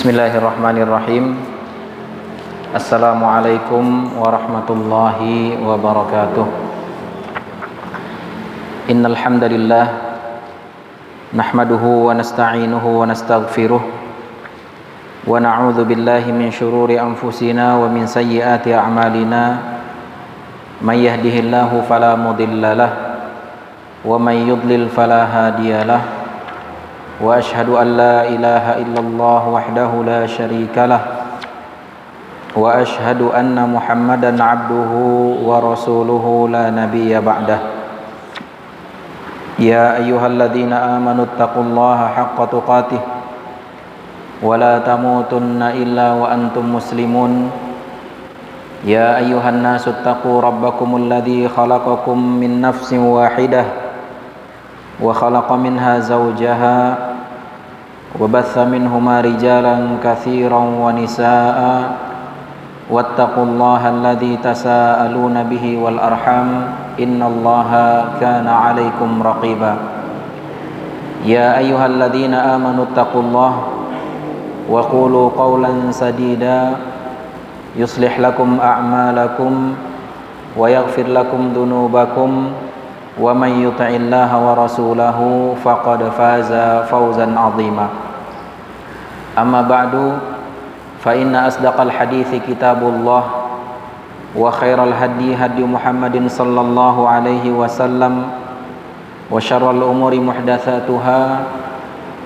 Bismillahirrahmanirrahim. Assalamualaikum warahmatullahi wabarakatuh. Innal hamdalillah nahmaduhu wa nasta'inuhu wa nastaghfiruh wa na'udzu billahi min shururi anfusina wa min sayyiati a'malina. May yahdihillahu fala mudilla lahu wa may yudlil fala hadiyalah. Wa ashhadu an la ilaha illallah wahdahu la syarika lah wa ashhadu anna Muhammadan abduhu wa rasuluhu la nabiyya ba'dah. Ya ayyuhalladzina amanu taqullaha haqqa tuqatih wa la tamutunna illa wa antum muslimun. Ya ayyuhan nasu taqu rabbakumul ladzi khalaqakum min nafsin wahidah wa khalaqa minha zawjaha wa batha minhuma rijalan katsiran wa nisaa'a wattaqullaha alladzi tasaaluna bihi wal arham innallaha kana 'alaikum raqiba. Ya ayyuhalladzina amanu taqullaha wa qulu qawlan sadida yuslih lakum a'malakum wa yaghfir lakum dhunubakum wa may yuti'illaha wa rasulahu faqad faza fawzan 'azima. Amma ba'du, fa inna asdaqal hadithi kitabullah wa khairal hadi hadi Muhammadin sallallahu alaihi wasallam wa syarral umuri muhdatsatuha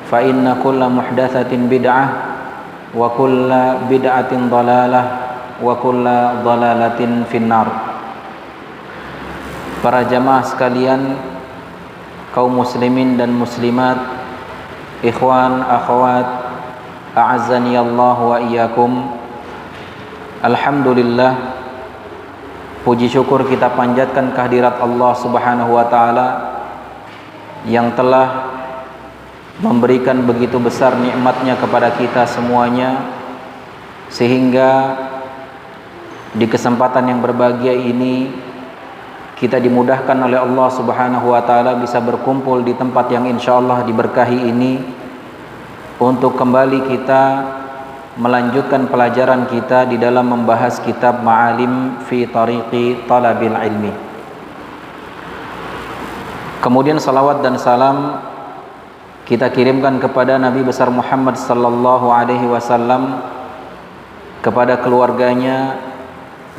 fa inna kulla muhdatsatin bid'ah wa kulla bid'atin dhalalah wa kulla dhalalatin finnar. Para jamaah sekalian, kaum muslimin dan muslimat, ikhwan, akhwat, a'azzani Allah wa iyyakum. Alhamdulillah, puji syukur kita panjatkan kehadirat Allah Subhanahu wa taala yang telah memberikan begitu besar nikmatnya kepada kita semuanya, sehingga di kesempatan yang berbahagia ini kita dimudahkan oleh Allah Subhanahu wa taala bisa berkumpul di tempat yang insyaallah diberkahi ini untuk kembali kita melanjutkan pelajaran kita di dalam membahas kitab Ma'alim fi Tariqi Talabil Ilmi. Kemudian salawat dan salam kita kirimkan kepada Nabi besar Muhammad sallallahu alaihi wasallam, kepada keluarganya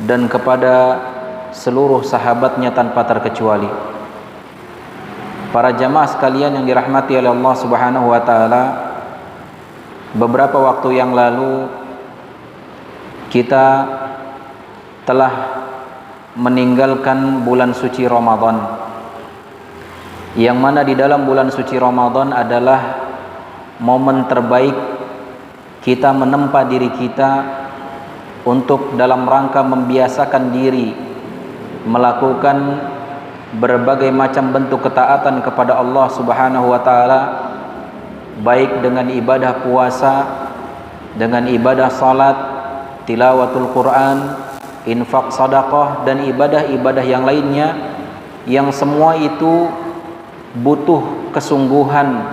dan kepada seluruh sahabatnya tanpa terkecuali. Para jamaah sekalian yang dirahmati oleh Allah Subhanahu wa taala, beberapa waktu yang lalu kita telah meninggalkan bulan suci Ramadan, yang mana di dalam bulan suci Ramadan adalah momen terbaik kita menempa diri kita untuk dalam rangka membiasakan diri melakukan berbagai macam bentuk ketaatan kepada Allah Subhanahu wa taala, baik dengan ibadah puasa, dengan ibadah salat, tilawatul Quran, infak sedekah dan ibadah-ibadah yang lainnya, yang semua itu butuh kesungguhan,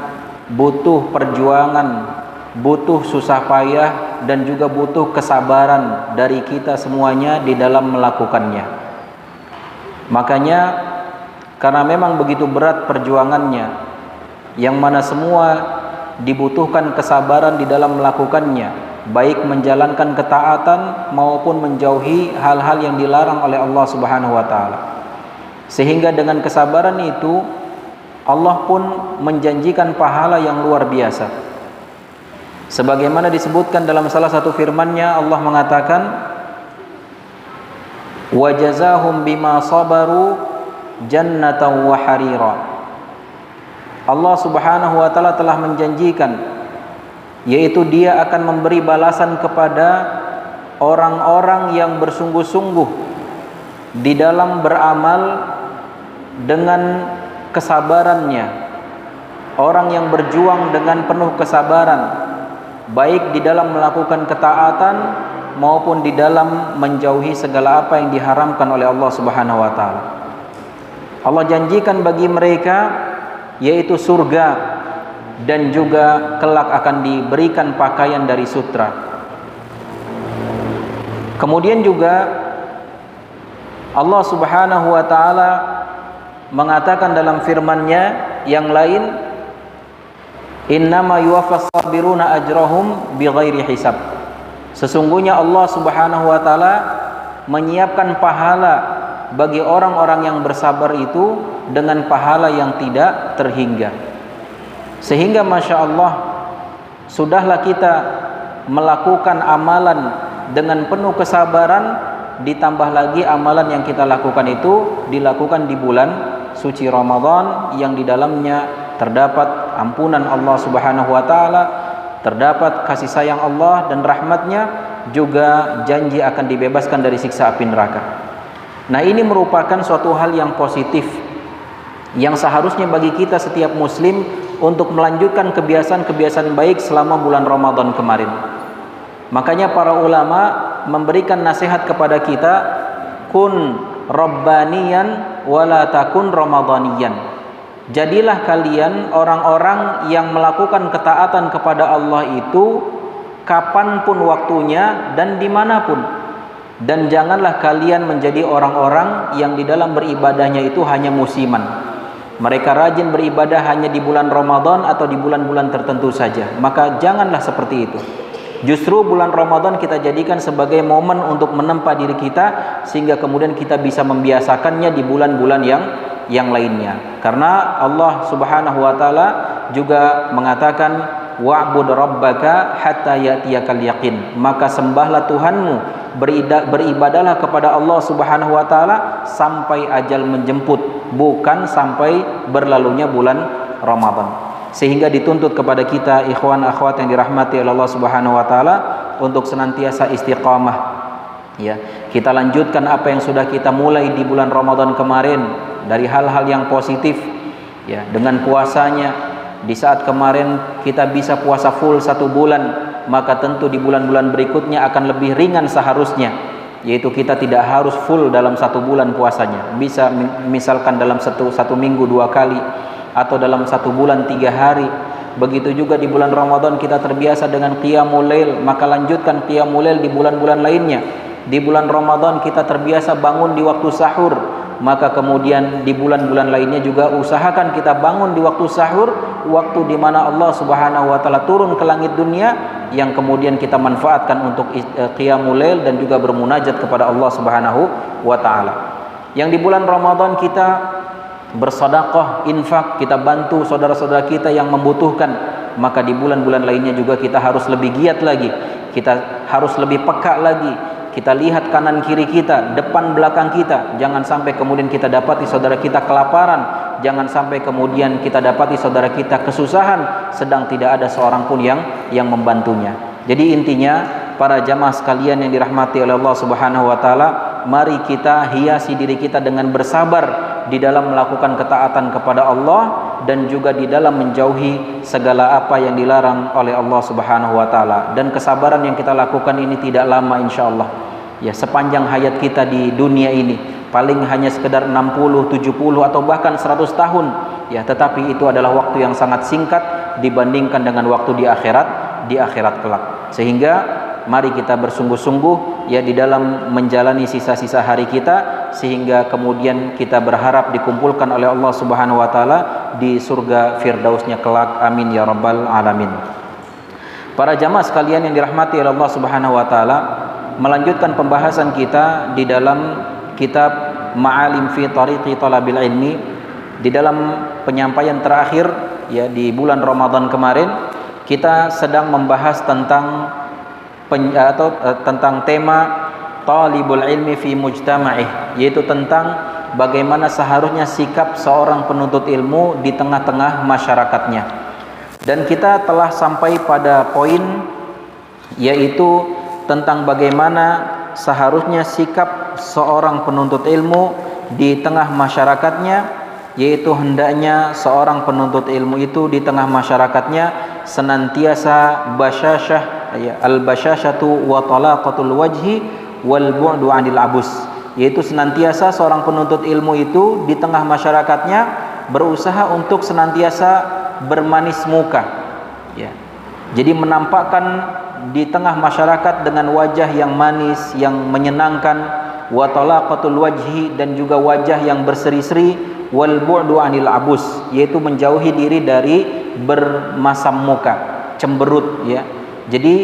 butuh perjuangan, butuh susah payah dan juga butuh kesabaran dari kita semuanya di dalam melakukannya. Makanya karena memang begitu berat perjuangannya, yang mana semua dibutuhkan kesabaran di dalam melakukannya, baik menjalankan ketaatan maupun menjauhi hal-hal yang dilarang oleh Allah Subhanahu wa taala. Sehingga dengan kesabaran itu Allah pun menjanjikan pahala yang luar biasa. Sebagaimana disebutkan dalam salah satu firman-Nya, Allah mengatakan, wa jazahum bima sabaru jannatan wa harira. Allah Subhanahu wa taala telah menjanjikan, yaitu Dia akan memberi balasan kepada orang-orang yang bersungguh-sungguh di dalam beramal dengan kesabarannya, orang yang berjuang dengan penuh kesabaran, baik di dalam melakukan ketaatan maupun di dalam menjauhi segala apa yang diharamkan oleh Allah Subhanahu wa taala. Allah janjikan bagi mereka yaitu surga dan juga kelak akan diberikan pakaian dari sutra. Kemudian juga Allah Subhanahu wa taala mengatakan dalam firman-Nya yang lain, innama yuwaffas sabiruna ajrahum bighairi hisab. Sesungguhnya Allah Subhanahu wa taala menyiapkan pahala bagi orang-orang yang bersabar itu dengan pahala yang tidak terhingga. Sehingga Masya Allah, sudahlah kita melakukan amalan dengan penuh kesabaran, ditambah lagi amalan yang kita lakukan itu dilakukan di bulan suci Ramadan yang di dalamnya terdapat ampunan Allah Subhanahu wa taala, terdapat kasih sayang Allah dan rahmatnya, juga janji akan dibebaskan dari siksa api neraka. Nah, ini merupakan suatu hal yang positif yang seharusnya bagi kita setiap muslim untuk melanjutkan kebiasaan-kebiasaan baik selama bulan Ramadan kemarin. Makanya para ulama memberikan nasihat kepada kita, kun rabbaniyan wala takun ramadhaniyan. Jadilah kalian orang-orang yang melakukan ketaatan kepada Allah itu kapanpun waktunya dan dimanapun. Dan janganlah kalian menjadi orang-orang yang di dalam beribadahnya itu hanya musiman. Mereka rajin beribadah hanya di bulan Ramadan atau di bulan-bulan tertentu saja. Maka janganlah seperti itu. Justru bulan Ramadan kita jadikan sebagai momen untuk menempa diri kita, sehingga kemudian kita bisa membiasakannya di bulan-bulan yang lainnya. Karena Allah Subhanahu wa taala juga mengatakan, wa'bud rabbaka hatta ya'tiyakal yaqin. Maka sembahlah Tuhanmu, beribadahlah kepada Allah Subhanahu wa taala sampai ajal menjemput, bukan sampai berlalunya bulan Ramadan. Sehingga dituntut kepada kita ikhwan akhwat yang dirahmati oleh Allah Subhanahu wa taala untuk senantiasa istiqamah. Ya, kita lanjutkan apa yang sudah kita mulai di bulan Ramadan kemarin dari hal-hal yang positif. Ya, dengan puasanya. Di saat kemarin kita bisa puasa full 1 bulan, maka tentu di bulan-bulan berikutnya akan lebih ringan seharusnya, yaitu kita tidak harus full dalam 1 bulan puasanya. Bisa misalkan dalam satu minggu 2 kali, atau dalam 1 bulan 3 hari. Begitu juga di bulan Ramadan kita terbiasa dengan qiyamul lail, maka lanjutkan qiyamul lail di bulan-bulan lainnya. Di bulan Ramadan kita terbiasa bangun di waktu sahur, maka kemudian di bulan-bulan lainnya juga usahakan kita bangun di waktu sahur, waktu di mana Allah Subhanahu wa taala turun ke langit dunia, yang kemudian kita manfaatkan untuk qiyamul lail dan juga bermunajat kepada Allah Subhanahu wa taala. Yang di bulan Ramadan kita bersedekah, infak, kita bantu saudara-saudara kita yang membutuhkan, maka di bulan-bulan lainnya juga kita harus lebih giat lagi, kita harus lebih peka lagi, kita lihat kanan kiri kita, depan belakang kita, jangan sampai kemudian kita dapati saudara kita kelaparan, jangan sampai kemudian kita dapati saudara kita kesusahan sedang tidak ada seorang pun yang membantunya. Jadi intinya para jamaah sekalian yang dirahmati oleh Allah Subhanahu wa taala, mari kita hiasi diri kita dengan bersabar di dalam melakukan ketaatan kepada Allah dan juga di dalam menjauhi segala apa yang dilarang oleh Allah Subhanahu wa taala. Dan kesabaran yang kita lakukan ini tidak lama insyaallah. Ya, sepanjang hayat kita di dunia ini paling hanya sekedar 60, 70 atau bahkan 100 tahun. Ya, tetapi itu adalah waktu yang sangat singkat dibandingkan dengan waktu di akhirat kelak. Sehingga mari kita bersungguh-sungguh ya di dalam menjalani sisa-sisa hari kita, sehingga kemudian kita berharap dikumpulkan oleh Allah Subhanahu wa taala di surga firdausnya kelak. Amin ya rabbal alamin. Para jamaah sekalian yang dirahmati oleh Allah Subhanahu wa taala, melanjutkan pembahasan kita di dalam kitab Ma'alim fi Tariqi Talabil Ilmi, di dalam penyampaian terakhir ya di bulan Ramadan kemarin, kita sedang membahas tentang tentang tema talibul ilmi fi mujtama'ih, yaitu tentang bagaimana seharusnya sikap seorang penuntut ilmu di tengah-tengah masyarakatnya. Dan kita telah sampai pada poin yaitu tentang bagaimana seharusnya sikap seorang penuntut ilmu di tengah masyarakatnya, yaitu hendaknya seorang penuntut ilmu itu di tengah masyarakatnya senantiasa basyasyah, al-basyasyatu wa talaqatul wajhi wal bu'du 'anil abus, yaitu senantiasa seorang penuntut ilmu itu di tengah masyarakatnya berusaha untuk senantiasa bermanis muka, ya. Jadi menampakkan di tengah masyarakat dengan wajah yang manis, yang menyenangkan, wa talaqatul wajhi, dan juga wajah yang berseri-seri, wal bu'du anil abus, yaitu menjauhi diri dari bermasam muka, cemberut, ya. Jadi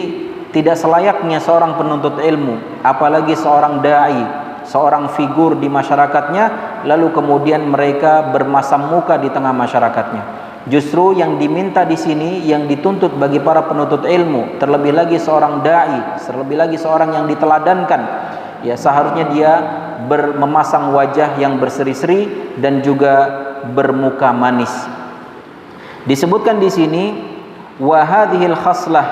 tidak selayaknya seorang penuntut ilmu, apalagi seorang dai, seorang figur di masyarakatnya, lalu kemudian mereka bermasam muka di tengah masyarakatnya. Justru yang diminta di sini, yang dituntut bagi para penuntut ilmu, terlebih lagi seorang dai, terlebih lagi seorang yang diteladankan, ya, seharusnya dia memasang wajah yang berseri-seri dan juga bermuka manis. Disebutkan di sini wa hadhil khaslah,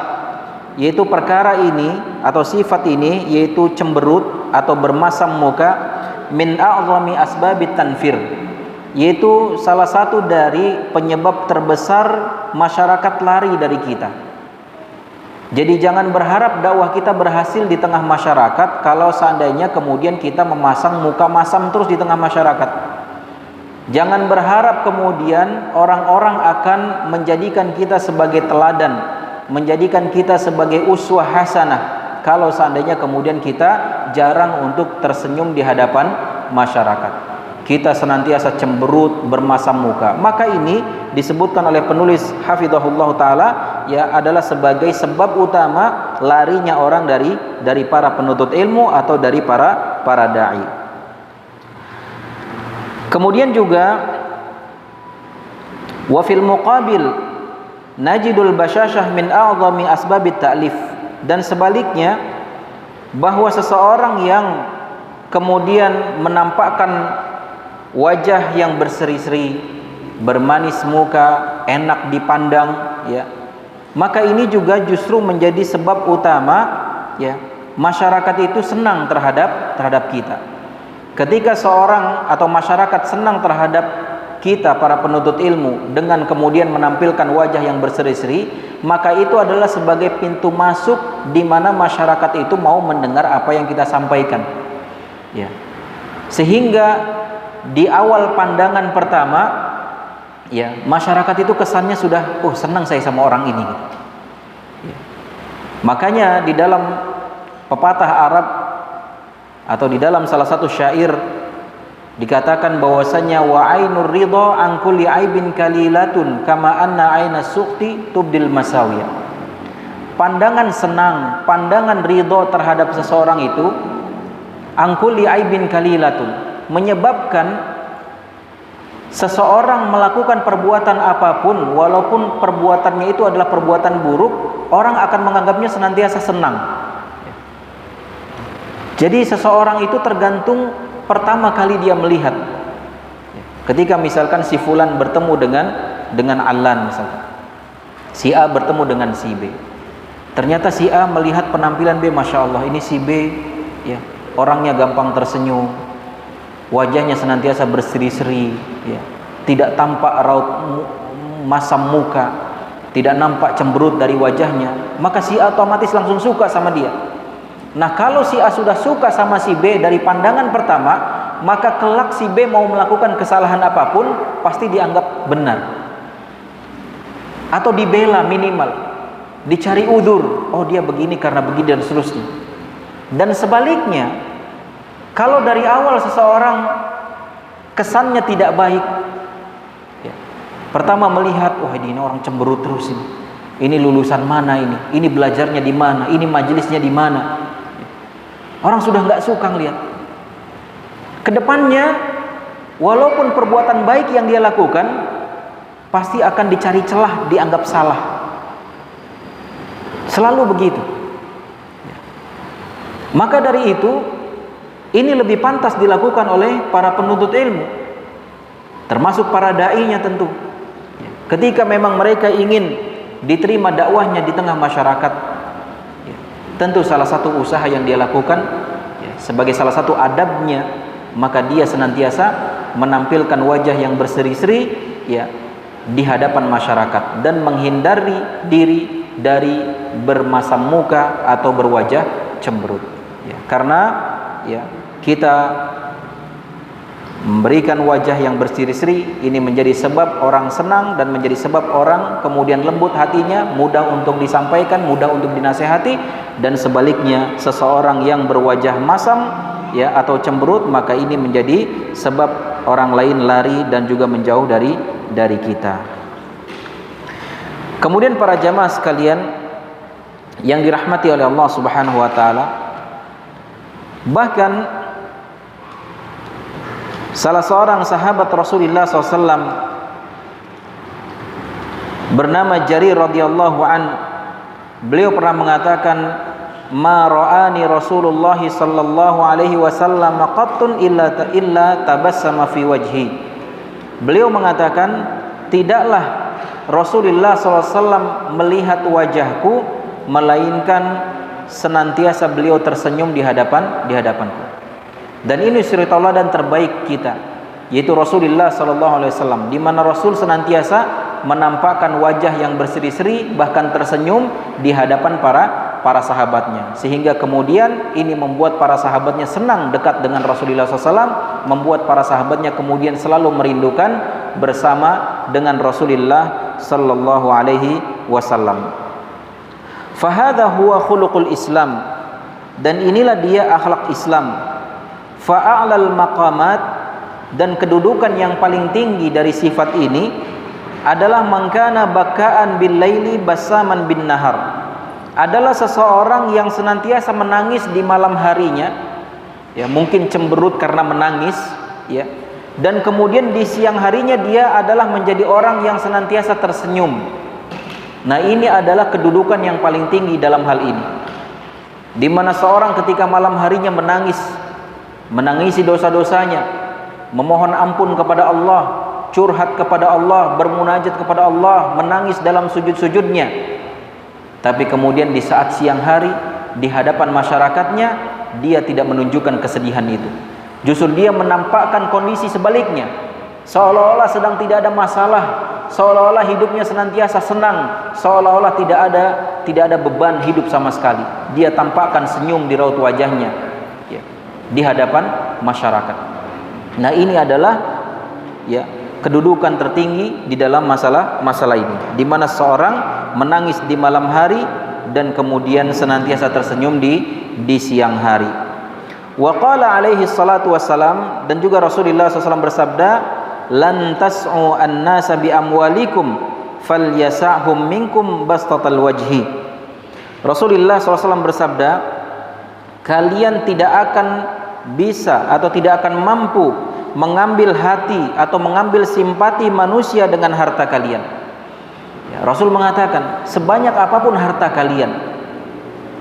yaitu perkara ini atau sifat ini, yaitu cemberut atau bermasam muka, min a'zami asbabit tanfir, yaitu salah satu dari penyebab terbesar masyarakat lari dari kita. Jadi jangan berharap dakwah kita berhasil di tengah masyarakat kalau seandainya kemudian kita memasang muka masam terus di tengah masyarakat. Jangan berharap kemudian orang-orang akan menjadikan kita sebagai teladan, menjadikan kita sebagai uswah hasanah kalau seandainya kemudian kita jarang untuk tersenyum di hadapan masyarakat. Kita senantiasa cemberut, bermasam muka. Maka ini disebutkan oleh penulis hafizahullah taala, ya, adalah sebagai sebab utama larinya orang dari para penuntut ilmu atau dari para dai. Kemudian juga wa fil muqabil najidul basyashah min a'zami asbabit ta'lif, dan sebaliknya bahwa seseorang yang kemudian menampakkan wajah yang berseri-seri, bermanis muka, enak dipandang, ya, maka ini juga justru menjadi sebab utama, ya, masyarakat itu senang terhadap kita. Ketika seorang atau masyarakat senang terhadap kita para penuntut ilmu dengan kemudian menampilkan wajah yang berseri-seri, maka itu adalah sebagai pintu masuk di mana masyarakat itu mau mendengar apa yang kita sampaikan, ya. Sehingga di awal pandangan pertama, ya, masyarakat itu kesannya sudah, oh, senang saya sama orang ini, gitu. Ya. Makanya di dalam pepatah Arab atau di dalam salah satu syair dikatakan bahwasanya wa ainur ridha an kulli aibin kalilatun kama anna aina suqti tubdil masawiya. Pandangan senang, pandangan ridha terhadap seseorang itu an kulli aibin kalilatun, menyebabkan seseorang melakukan perbuatan apapun, walaupun perbuatannya itu adalah perbuatan buruk, orang akan menganggapnya senantiasa senang. Jadi seseorang itu tergantung pertama kali dia melihat. Ketika misalkan si fulan bertemu dengan Alan, misalkan si A bertemu dengan si B, ternyata si A melihat penampilan B, masya Allah, ini si B, ya, orangnya gampang tersenyum, wajahnya senantiasa berseri-seri, ya, tidak tampak raut masam muka, tidak nampak cemberut dari wajahnya, maka si A otomatis langsung suka sama dia. Nah, kalau si A sudah suka sama si B dari pandangan pertama, maka kelak si B mau melakukan kesalahan apapun pasti dianggap benar atau dibela, minimal dicari udzur, oh dia begini karena begini dan seterusnya. Dan sebaliknya, kalau dari awal seseorang kesannya tidak baik, ya, pertama melihat, wah, ini orang cemberut terus ini lulusan mana ini belajarnya di mana, ini majelisnya di mana, orang sudah nggak suka ngelihat. Kedepannya, walaupun perbuatan baik yang dia lakukan, pasti akan dicari celah, dianggap salah. Selalu begitu. Maka dari itu, ini lebih pantas dilakukan oleh para penuntut ilmu, termasuk para dai-nya tentu. Ketika memang mereka ingin diterima dakwahnya di tengah masyarakat, tentu salah satu usaha yang dia lakukan, sebagai salah satu adabnya, maka dia senantiasa menampilkan wajah yang berseri-seri, ya, di hadapan masyarakat, dan menghindari diri dari bermasam muka atau berwajah cemberut, ya. Karena, ya, kita memberikan wajah yang berseri-seri, ini menjadi sebab orang senang dan menjadi sebab orang kemudian lembut hatinya, mudah untuk disampaikan, mudah untuk dinasehati. Dan sebaliknya, seseorang yang berwajah masam ya atau cemberut, maka ini menjadi sebab orang lain lari dan juga menjauh dari kita. Kemudian para jamaah sekalian yang dirahmati oleh Allah Subhanahu wa taala, bahkan salah seorang sahabat Rasulullah SAW bernama Jarir radhiyallahu an, beliau pernah mengatakan, ma ra'ani Rasulullah sallallahu alaihi wasallam qattun illa tabassama fi wajhi. Beliau mengatakan, tidaklah Rasulullah SAW melihat wajahku melainkan senantiasa beliau tersenyum di hadapanku. Dan ini suri tauladan terbaik kita, yaitu Rasulullah SAW, di mana Rasul senantiasa menampakkan wajah yang berseri-seri, bahkan tersenyum di hadapan para sahabatnya, sehingga kemudian ini membuat para sahabatnya senang dekat dengan Rasulullah SAW, membuat para sahabatnya kemudian selalu merindukan bersama dengan Rasulullah sallallahu alaihi wasallam. Fahadha huwa khuluqul Islam, dan inilah dia akhlak Islam. Fa'a'lal maqamat, dan kedudukan yang paling tinggi dari sifat ini adalah mangkana bakaan bil laili basaman bin nahar, adalah seseorang yang senantiasa menangis di malam harinya, ya mungkin cemberut karena menangis, ya, dan kemudian di siang harinya dia adalah menjadi orang yang senantiasa tersenyum. Nah, ini adalah kedudukan yang paling tinggi dalam hal ini, di mana seorang ketika malam harinya menangisi dosa-dosanya, memohon ampun kepada Allah, curhat kepada Allah, bermunajat kepada Allah, menangis dalam sujud-sujudnya. Tapi kemudian di saat siang hari di hadapan masyarakatnya, dia tidak menunjukkan kesedihan itu. Justru dia menampakkan kondisi sebaliknya, seolah-olah sedang tidak ada masalah, seolah-olah hidupnya senantiasa senang, seolah-olah tidak ada beban hidup sama sekali. Dia tampakkan senyum di raut wajahnya, ya, di hadapan masyarakat. Nah, ini adalah ya kedudukan tertinggi di dalam masalah ini, di mana seorang menangis di malam hari dan kemudian senantiasa tersenyum di siang hari. Wa qala alaihi salatu wassalam, dan juga Rasulullah SAW bersabda, lan tas'u an-nasa bi amwalikum falyasa'hum minkum bastatal wajhi. Rasulullah SAW bersabda, kalian tidak akan bisa atau tidak akan mampu mengambil hati atau mengambil simpati manusia dengan harta kalian. Ya, Rasul mengatakan, sebanyak apapun harta kalian,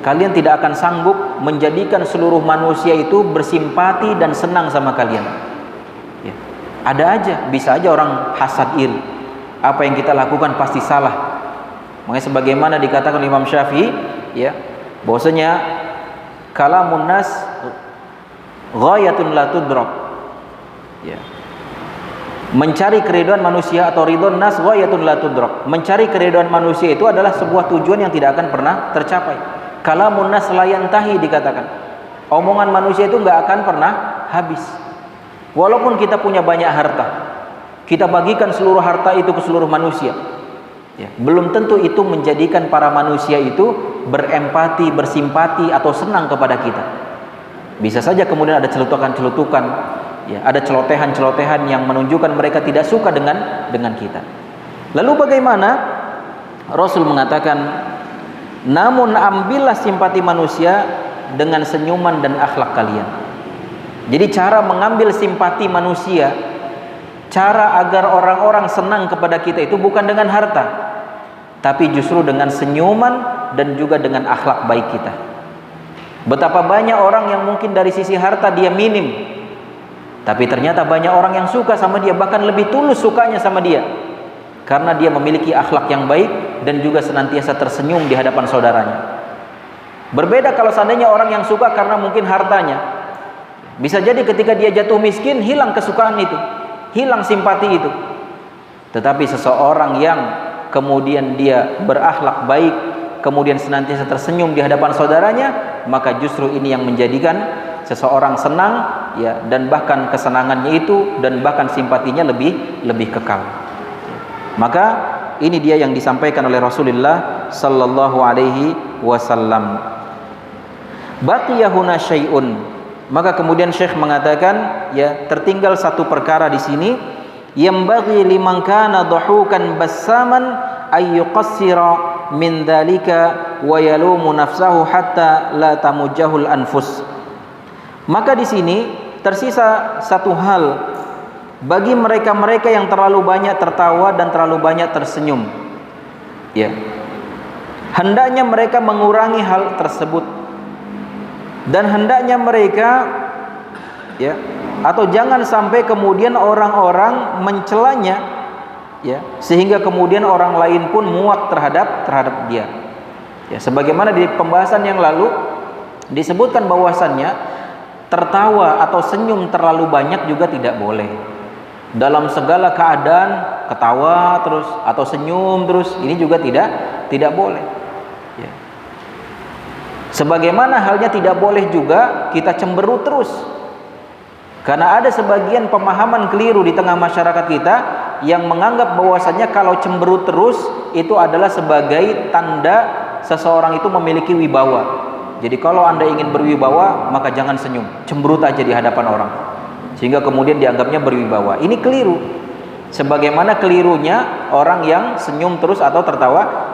kalian tidak akan sanggup menjadikan seluruh manusia itu bersimpati dan senang sama kalian. Ya, ada aja, bisa aja orang hasad iri. Apa yang kita lakukan pasti salah. Makanya sebagaimana dikatakan Imam Syafi'i, ya, bahwasanya kalamun nas ghayatun la tudrak. Ya. Mencari keridhaan manusia atau ridhon nas ghayatun la tudrak. Mencari keridhaan manusia itu adalah sebuah tujuan yang tidak akan pernah tercapai. Kalamun nas la yantahi, dikatakan. Omongan manusia itu enggak akan pernah habis. Walaupun kita punya banyak harta, kita bagikan seluruh harta itu ke seluruh manusia, ya, belum tentu itu menjadikan para manusia itu berempati, bersimpati atau senang kepada kita. Bisa saja kemudian ada celutukan-celutukan, ya, ada celotehan-celotehan yang menunjukkan mereka tidak suka dengan kita. Lalu bagaimana? Rasul mengatakan, namun ambillah simpati manusia dengan senyuman dan akhlak kalian. Jadi cara mengambil simpati manusia, cara agar orang-orang senang kepada kita itu bukan dengan harta, tapi justru dengan senyuman dan juga dengan akhlak baik kita. Betapa banyak orang yang mungkin dari sisi harta dia minim, tapi ternyata banyak orang yang suka sama dia, bahkan lebih tulus sukanya sama dia, karena dia memiliki akhlak yang baik dan juga senantiasa tersenyum di hadapan saudaranya. Berbeda kalau seandainya orang yang suka karena mungkin hartanya, bisa jadi ketika dia jatuh miskin hilang kesukaan itu, hilang simpati itu. Tetapi seseorang yang kemudian dia berakhlak baik, kemudian senantiasa tersenyum di hadapan saudaranya, maka justru ini yang menjadikan seseorang senang ya, dan bahkan kesenangannya itu dan bahkan simpatinya lebih kekal. Maka ini dia yang disampaikan oleh Rasulullah sallallahu alaihi wasallam. Baqiya huna syai'un. Maka kemudian Syekh mengatakan, ya, tertinggal satu perkara di sini, yang bagi liman kana dhahukan bassaman ay yuqassira min dzalika wa yalumu nafsahu hatta la tamujjahul anfus. Maka di sini tersisa satu hal bagi mereka-mereka yang terlalu banyak tertawa dan terlalu banyak tersenyum. Ya. Hendaknya mereka mengurangi hal tersebut. Dan hendaknya mereka, ya, atau jangan sampai kemudian orang-orang mencelanya, ya, sehingga kemudian orang lain pun muak terhadap dia. Ya, sebagaimana di pembahasan yang lalu disebutkan bahwasannya tertawa atau senyum terlalu banyak juga tidak boleh. Dalam segala keadaan ketawa terus atau senyum terus, ini juga tidak boleh. Ya. Sebagaimana halnya tidak boleh juga kita cemberut terus. Karena ada sebagian pemahaman keliru di tengah masyarakat kita yang menganggap bahwasanya kalau cemberut terus itu adalah sebagai tanda seseorang itu memiliki wibawa. Jadi kalau Anda ingin berwibawa, maka jangan senyum, cemberut aja di hadapan orang, sehingga kemudian dianggapnya berwibawa. Ini keliru. Sebagaimana kelirunya orang yang senyum terus atau tertawa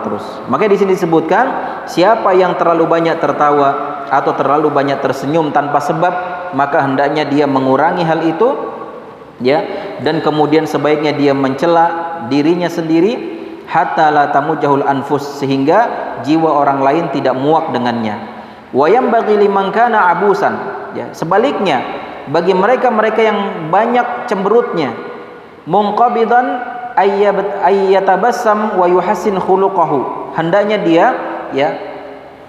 terus. Maka di sini disebutkan, siapa yang terlalu banyak tertawa atau terlalu banyak tersenyum tanpa sebab, maka hendaknya dia mengurangi hal itu, ya, dan kemudian sebaiknya dia mencela dirinya sendiri, hatta la tamujjahul anfus, sehingga jiwa orang lain tidak muak dengannya. Wa yanbaghi liman kana abusan, ya, sebaliknya bagi mereka-mereka yang banyak cemberutnya, munqabidan ayyatabassam wa yuhassin khuluquhu, hendaknya dia, ya,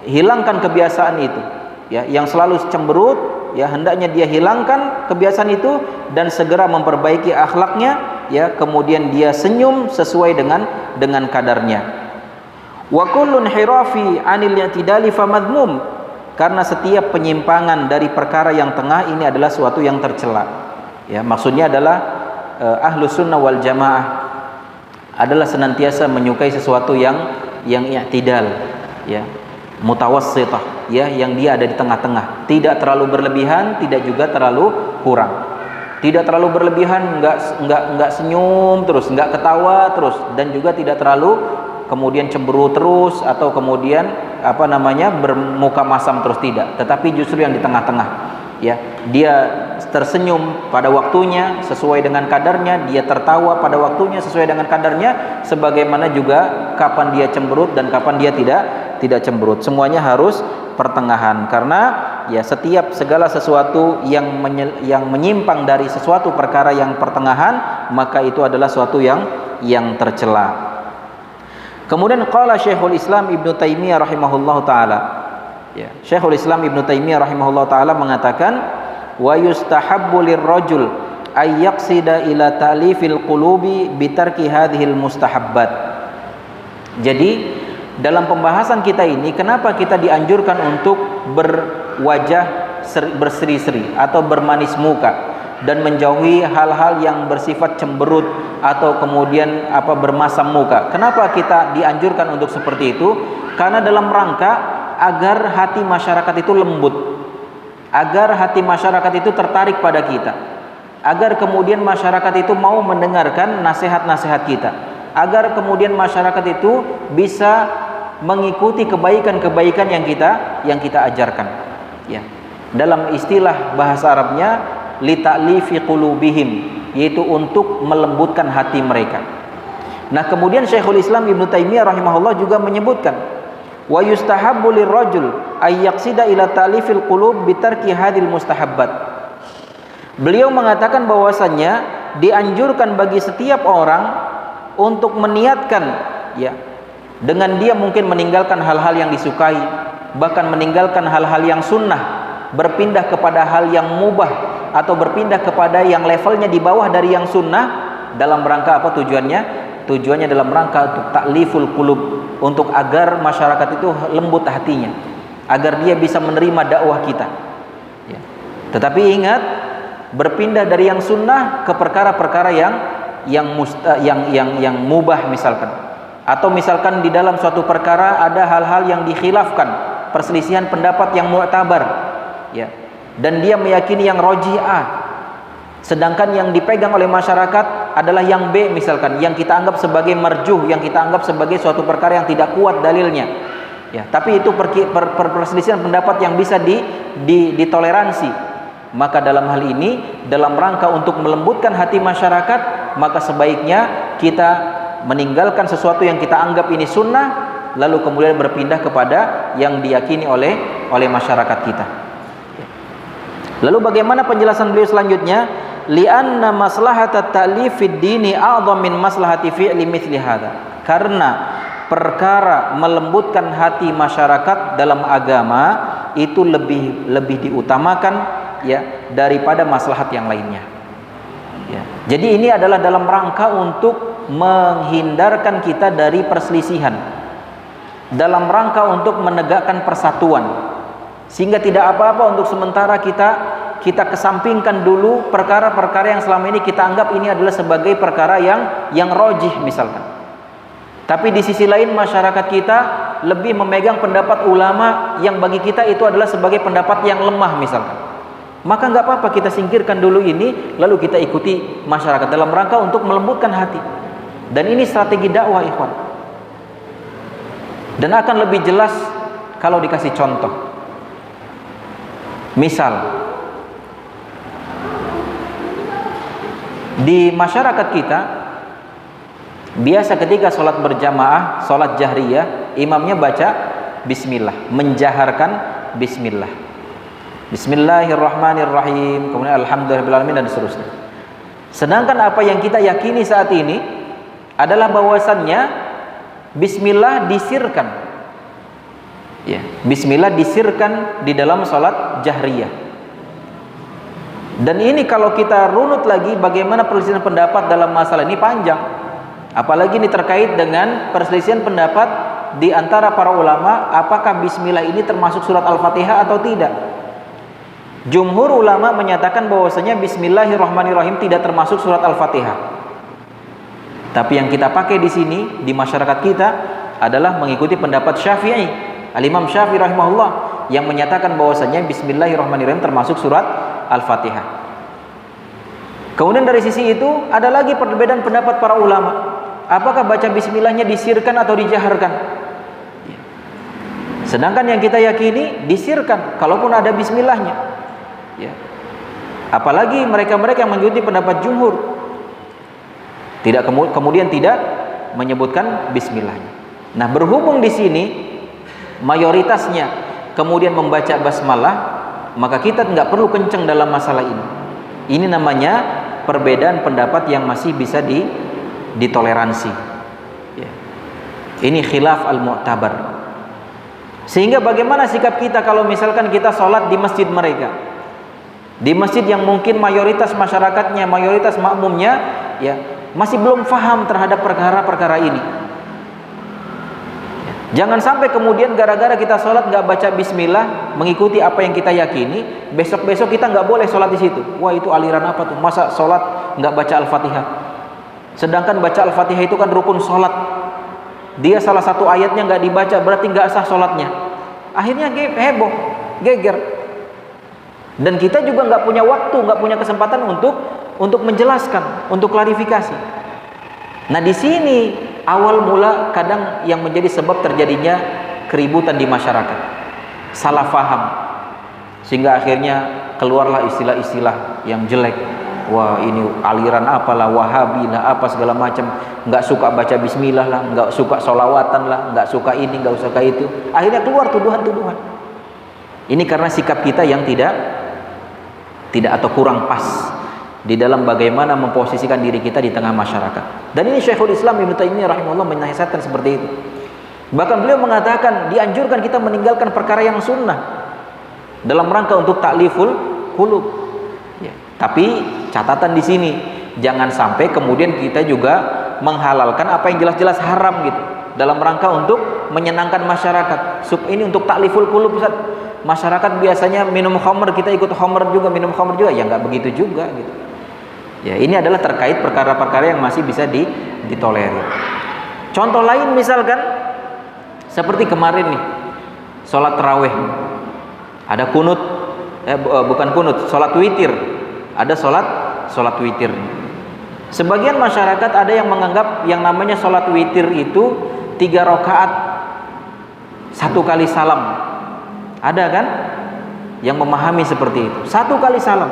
hilangkan kebiasaan itu, ya, yang selalu cemberut, ya, hendaknya dia hilangkan kebiasaan itu dan segera memperbaiki akhlaknya, ya, kemudian dia senyum sesuai dengan kadarnya. Wa kullun hirafi 'anil i'tidali famadmum, karena setiap penyimpangan dari perkara yang tengah ini adalah suatu yang tercela. Ya, maksudnya adalah Ahlus Sunnah wal Jamaah adalah senantiasa menyukai sesuatu yang i'tidal, ya, mutawassithah, ya, yang dia ada di tengah-tengah, tidak terlalu berlebihan, tidak juga terlalu kurang. Tidak terlalu berlebihan, enggak senyum terus, enggak ketawa terus, dan juga tidak terlalu kemudian cemburu terus atau kemudian bermuka masam terus, tidak, tetapi justru yang di tengah-tengah. Ya, dia tersenyum pada waktunya sesuai dengan kadarnya, dia tertawa pada waktunya sesuai dengan kadarnya, sebagaimana juga kapan dia cemberut dan kapan dia tidak cemberut. Semuanya harus pertengahan, karena ya setiap segala sesuatu yang menyimpang dari sesuatu perkara yang pertengahan, maka itu adalah suatu yang tercela. Kemudian qala Syekhul Islam Ibnu Taimiyah rahimahullahu taala, ya, Syekhul Islam Ibnu Taimiyah rahimahullahu taala mengatakan, wa yustahabbu lirrajul ay yaqsida ila ta'lifil qulubi bitarki hadhil mustahabbat. Jadi dalam pembahasan kita ini, kenapa kita dianjurkan untuk berwajah berseri-seri atau bermanis muka dan menjauhi hal-hal yang bersifat cemberut atau kemudian bermasam muka? Kenapa kita dianjurkan untuk seperti itu? Karena dalam rangka agar hati masyarakat itu lembut, agar hati masyarakat itu tertarik pada kita, agar kemudian masyarakat itu mau mendengarkan nasihat-nasihat kita, agar kemudian masyarakat itu bisa mengikuti kebaikan-kebaikan yang kita ajarkan. Ya. Dalam istilah bahasa Arabnya, li ta'lifi qulubihim, yaitu untuk melembutkan hati mereka. Nah, kemudian Syekhul Islam Ibnu Taimiyah rahimahullah juga menyebutkan, wa yustahabbu lirrajul ay yaqsida ila ta'lifil qulub bitarki hadhil mustahabbat. Beliau mengatakan bahwasannya dianjurkan bagi setiap orang untuk meniatkan, ya, dengan dia mungkin meninggalkan hal-hal yang disukai, bahkan meninggalkan hal-hal yang sunnah, berpindah kepada hal yang mubah atau berpindah kepada yang levelnya di bawah dari yang sunnah. Dalam rangka apa tujuannya? Tujuannya dalam rangka untuk ta'liful qulub, untuk agar masyarakat itu lembut hatinya, agar dia bisa menerima dakwah kita, ya. Tetapi ingat, berpindah dari yang sunnah ke perkara-perkara yang mubah misalkan, atau misalkan di dalam suatu perkara ada hal-hal yang dikhilafkan, perselisihan pendapat yang mu'tabar, ya, dan dia meyakini yang rajih A, sedangkan yang dipegang oleh masyarakat adalah yang B misalkan, yang kita anggap sebagai marjuh, yang kita anggap sebagai suatu perkara yang tidak kuat dalilnya, ya, tapi itu perselisihan pendapat yang bisa ditoleransi. Maka dalam hal ini, dalam rangka untuk melembutkan hati masyarakat, maka sebaiknya kita meninggalkan sesuatu yang kita anggap ini sunnah, lalu kemudian berpindah kepada yang diyakini oleh masyarakat kita. Lalu bagaimana penjelasan beliau selanjutnya? Li'anna maslahatat ta'lif fid dini a'dham min maslahati fi'li mithli hadza. Karena perkara melembutkan hati masyarakat dalam agama itu lebih diutamakan, ya, daripada maslahat yang lainnya, ya. Jadi ini adalah dalam rangka untuk menghindarkan kita dari perselisihan, dalam rangka untuk menegakkan persatuan, sehingga tidak apa-apa untuk sementara kita kesampingkan dulu perkara-perkara yang selama ini kita anggap ini adalah sebagai perkara yang rajih misalkan. Tapi di sisi lain masyarakat kita lebih memegang pendapat ulama yang bagi kita itu adalah sebagai pendapat yang lemah misalkan. Maka nggak apa-apa kita singkirkan dulu ini, lalu kita ikuti masyarakat dalam rangka untuk melembutkan hati. Dan ini strategi dakwah, ikhwan. Dan akan lebih jelas kalau dikasih contoh. Misal, di masyarakat kita biasa ketika sholat berjamaah, sholat jahriyah, imamnya baca bismillah, menjaharkan bismillah, bismillahirrahmanirrahim, kemudian alhamdulillahirrahmanirrahim, dan seterusnya. Sedangkan apa yang kita yakini saat ini adalah bahwasannya bismillah disirkan, ya, bismillah disirkan di dalam sholat jahriyah. Dan ini kalau kita runut lagi bagaimana perselisihan pendapat dalam masalah ini panjang. Apalagi ini terkait dengan perselisihan pendapat di antara para ulama, apakah bismillah ini termasuk surat Al-Fatihah atau tidak. Jumhur ulama menyatakan bahwasanya bismillahirrahmanirrahim tidak termasuk surat Al-Fatihah. Tapi yang kita pakai di sini di masyarakat kita adalah mengikuti pendapat Syafi'i, Al-Imam Syafi'i rahimahullah, yang menyatakan bahwasanya bismillahirrahmanirrahim termasuk surat Al-Fatihah. Kemudian dari sisi itu ada lagi perbedaan pendapat para ulama. Apakah baca bismillahnya disirkan atau dijaharkan? Sedangkan yang kita yakini disirkan kalaupun ada bismillahnya. Ya. Apalagi mereka-mereka yang mengikuti pendapat jumhur kemudian tidak menyebutkan bismillahnya. Nah, berhubung di sini mayoritasnya kemudian membaca basmalah, maka kita nggak perlu kenceng dalam masalah ini. Ini namanya perbedaan pendapat yang masih bisa ditoleransi. Ya. Ini khilaf al-mu'tabar. Sehingga bagaimana sikap kita kalau misalkan kita sholat di masjid mereka, di masjid yang mungkin mayoritas masyarakatnya, mayoritas makmumnya, ya, masih belum faham terhadap perkara-perkara ini. Jangan sampai kemudian gara-gara kita sholat nggak baca bismillah, mengikuti apa yang kita yakini, besok-besok kita nggak boleh sholat di situ. Wah, itu aliran apa tuh? Masa sholat nggak baca Al-Fatihah? Sedangkan baca Al-Fatihah itu kan rukun sholat. Dia salah satu ayatnya nggak dibaca, berarti nggak sah sholatnya. Akhirnya heboh, geger. Dan kita juga nggak punya waktu, nggak punya kesempatan untuk menjelaskan, untuk klarifikasi. Nah, di sini awal mula kadang yang menjadi sebab terjadinya keributan di masyarakat, salah faham, sehingga akhirnya keluarlah istilah-istilah yang jelek. Wah, ini aliran apalah, Wahabi lah, apa segala macam, nggak suka baca bismillah lah, nggak suka sholawatan lah, nggak suka ini, nggak suka itu. Akhirnya keluar tuduhan-tuduhan. Ini karena sikap kita yang tidak atau kurang pas di dalam bagaimana memposisikan diri kita di tengah masyarakat. Dan ini Syekhul Islam Ibnu Taimiyah rahimahullah menasihatkan seperti itu. Bahkan beliau mengatakan dianjurkan kita meninggalkan perkara yang sunnah dalam rangka untuk ta'liful qulub. Ya. Tapi catatan di sini, jangan sampai kemudian kita juga menghalalkan apa yang jelas-jelas haram gitu dalam rangka untuk menyenangkan masyarakat. Ini untuk takliful qulub, Ustaz. Masyarakat biasanya minum khamr, kita ikut khamr juga, minum khamr juga. Ya enggak begitu juga gitu. Ya, ini adalah terkait perkara-perkara yang masih bisa ditolerir. Contoh lain misalkan seperti kemarin nih, sholat tarawih. Ada kunut, bukan kunut, sholat witir. Ada sholat witir. Sebagian masyarakat ada yang menganggap yang namanya sholat witir itu 3 rakaat 1 kali salam. Ada kan yang memahami seperti itu, 1 kali salam,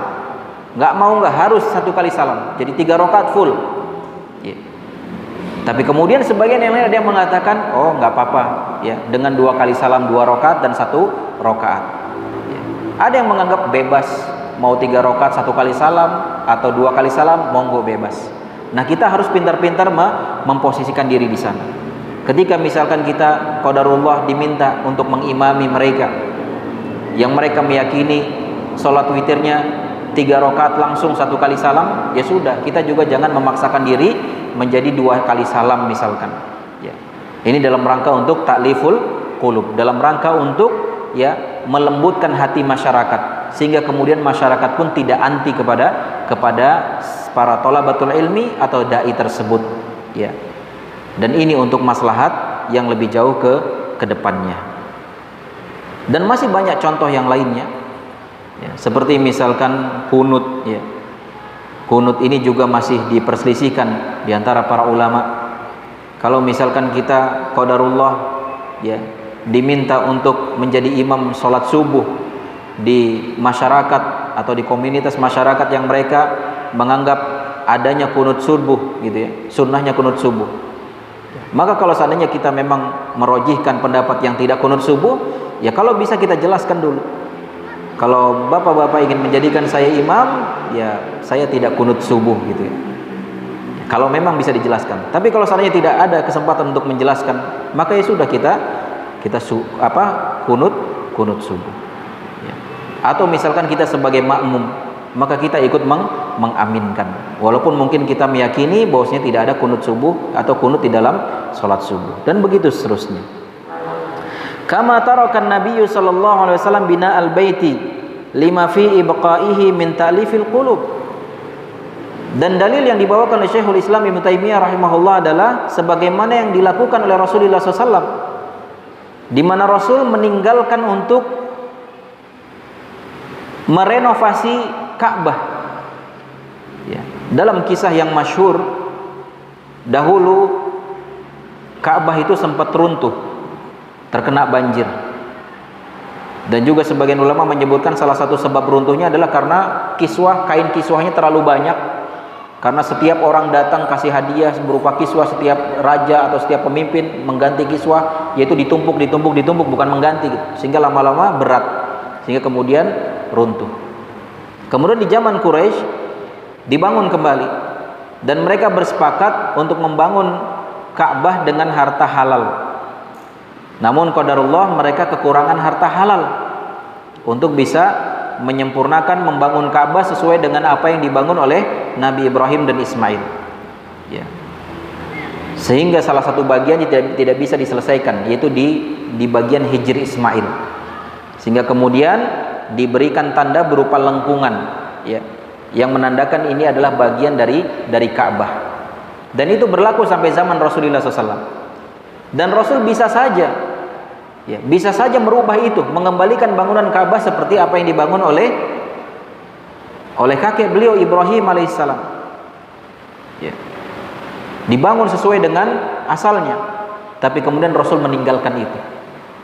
nggak harus 1 kali salam, jadi 3 rakaat full ya. Tapi kemudian sebagian yang lain ada yang mengatakan, oh nggak apa-apa ya, dengan 2 kali salam 2 rakaat dan 1 rakaat ya. Ada yang menganggap bebas, mau 3 rakaat 1 kali salam atau 2 kali salam, monggo bebas. Nah, kita harus pintar-pintar memposisikan diri di sana. Ketika misalkan kita qadarullah diminta untuk mengimami mereka yang mereka meyakini sholat witirnya 3 rakaat langsung 1 kali salam, ya sudah, kita juga jangan memaksakan diri menjadi 2 kali salam misalkan ya. Ini dalam rangka untuk takliful qulub, dalam rangka untuk ya melembutkan hati masyarakat, sehingga kemudian masyarakat pun tidak anti kepada para thalabatul ilmi atau dai tersebut ya. Dan ini untuk maslahat yang lebih jauh ke depannya. Dan masih banyak contoh yang lainnya ya, seperti misalkan kunut ya. Kunut ini juga masih diperselisihkan di antara para ulama. Kalau misalkan kita qadarullah ya diminta untuk menjadi imam sholat subuh di masyarakat atau di komunitas masyarakat yang mereka menganggap adanya kunut subuh gitu ya, sunnahnya kunut subuh, maka kalau seandainya kita memang merojihkan pendapat yang tidak kunut subuh, ya kalau bisa kita jelaskan dulu. Kalau bapak-bapak ingin menjadikan saya imam, ya saya tidak kunut subuh gitu ya. Kalau memang bisa dijelaskan. Tapi kalau seandainya tidak ada kesempatan untuk menjelaskan, maka ya sudah kita kunut subuh. Ya. Atau misalkan kita sebagai makmum, maka kita ikut mengaminkan. Walaupun mungkin kita meyakini bahwasanya tidak ada kunut subuh atau kunut di dalam sholat subuh, dan begitu seterusnya. Kama tarakan Nabi sallallahu alaihi wasallam bina al-baiti lima fi ibqaihi min ta'lifil qulub. Dan dalil yang dibawakan oleh Syekhul Islam Ibnu Taimiyah rahimahullah adalah sebagaimana yang dilakukan oleh Rasulullah SAW, di mana Rasul meninggalkan untuk merenovasi Ka'bah. Ya. Dalam kisah yang masyhur, dahulu Ka'bah itu sempat runtuh, terkena banjir. Dan juga sebagian ulama menyebutkan salah satu sebab runtuhnya adalah karena kain kiswahnya terlalu banyak. Karena setiap orang datang kasih hadiah berupa kiswah, setiap raja atau setiap pemimpin mengganti kiswah, yaitu ditumpuk bukan mengganti gitu. Sehingga lama-lama berat, sehingga kemudian runtuh. Kemudian di zaman Quraisy dibangun kembali, dan mereka bersepakat untuk membangun Ka'bah dengan harta halal. Namun qadarullah mereka kekurangan harta halal untuk bisa menyempurnakan membangun Ka'bah sesuai dengan apa yang dibangun oleh Nabi Ibrahim dan Ismail ya. Sehingga salah satu bagian tidak bisa diselesaikan, yaitu di bagian hijri Ismail, sehingga kemudian diberikan tanda berupa lengkungan ya, yang menandakan ini adalah bagian dari Ka'bah. Dan itu berlaku sampai zaman Rasulullah SAW. Dan Rasul bisa saja merubah itu, mengembalikan bangunan Ka'bah seperti apa yang dibangun oleh kakek beliau Ibrahim alaihissalam ya. Dibangun sesuai dengan asalnya, tapi kemudian Rasul meninggalkan itu.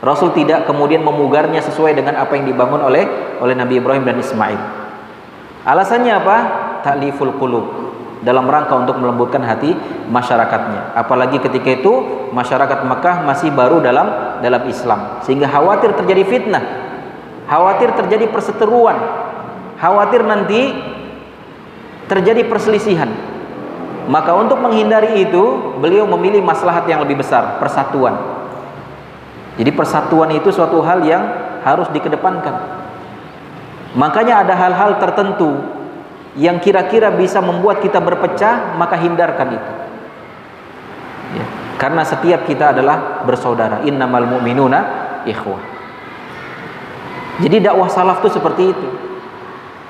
Rasul tidak kemudian memugarnya sesuai dengan apa yang dibangun oleh Nabi Ibrahim dan Ismail. Alasannya apa? Ta'liful qulub, dalam rangka untuk melembutkan hati masyarakatnya. Apalagi ketika itu masyarakat Mekah masih baru dalam Islam, sehingga khawatir terjadi fitnah, khawatir terjadi perseteruan, khawatir nanti terjadi perselisihan. Maka untuk menghindari itu, beliau memilih maslahat yang lebih besar, persatuan. Jadi persatuan itu suatu hal yang harus dikedepankan. Makanya ada hal-hal tertentu yang kira-kira bisa membuat kita berpecah, maka hindarkan itu ya. Karena setiap kita adalah bersaudara. Innamal mu'minuna ikhwah. Jadi dakwah salaf itu seperti itu.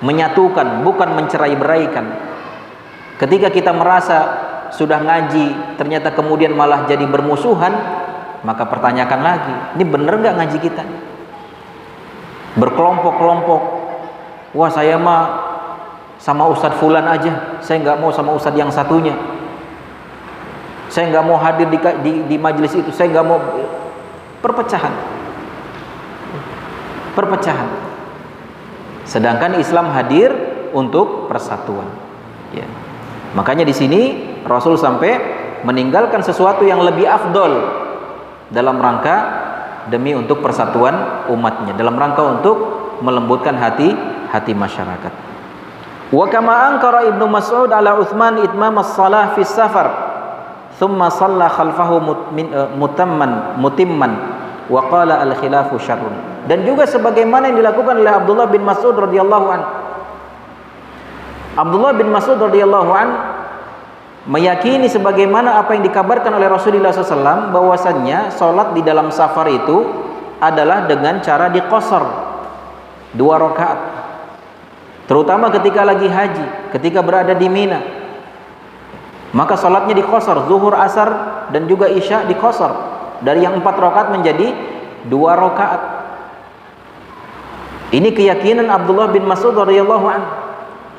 Menyatukan, bukan mencerai-beraikan. Ketika kita merasa sudah ngaji, ternyata kemudian malah jadi bermusuhan, maka pertanyakan lagi, ini bener nggak ngaji kita? Berkelompok-kelompok. Wah, saya mah sama Ustadz Fulan aja, saya nggak mau sama Ustadz yang satunya. Saya nggak mau hadir di majelis itu, saya nggak mau. Perpecahan. Sedangkan Islam hadir untuk persatuan. Ya. Makanya di sini Rasul sampai meninggalkan sesuatu yang lebih afdol dalam rangka demi untuk persatuan umatnya, dalam rangka untuk melembutkan hati masyarakat. Wa kama ankara Ibnu Mas'ud ala Utsman itmam as-shalah fi safar thumma shalla khalfahu mutimman wa qala al-khilafu syarrun. Dan juga sebagaimana yang dilakukan oleh Abdullah bin Mas'ud radhiyallahu an. Abdullah bin Mas'ud radhiyallahu an meyakini sebagaimana apa yang dikabarkan oleh Rasulullah SAW, bahwasannya sholat di dalam safar itu adalah dengan cara diqasar 2 rakaat, terutama ketika lagi haji, ketika berada di Mina, maka sholatnya diqasar, zuhur, asar dan juga isya diqasar, dari yang 4 rakaat menjadi 2 rakaat. Ini keyakinan Abdullah bin Mas'ud radhiyallahu anhu.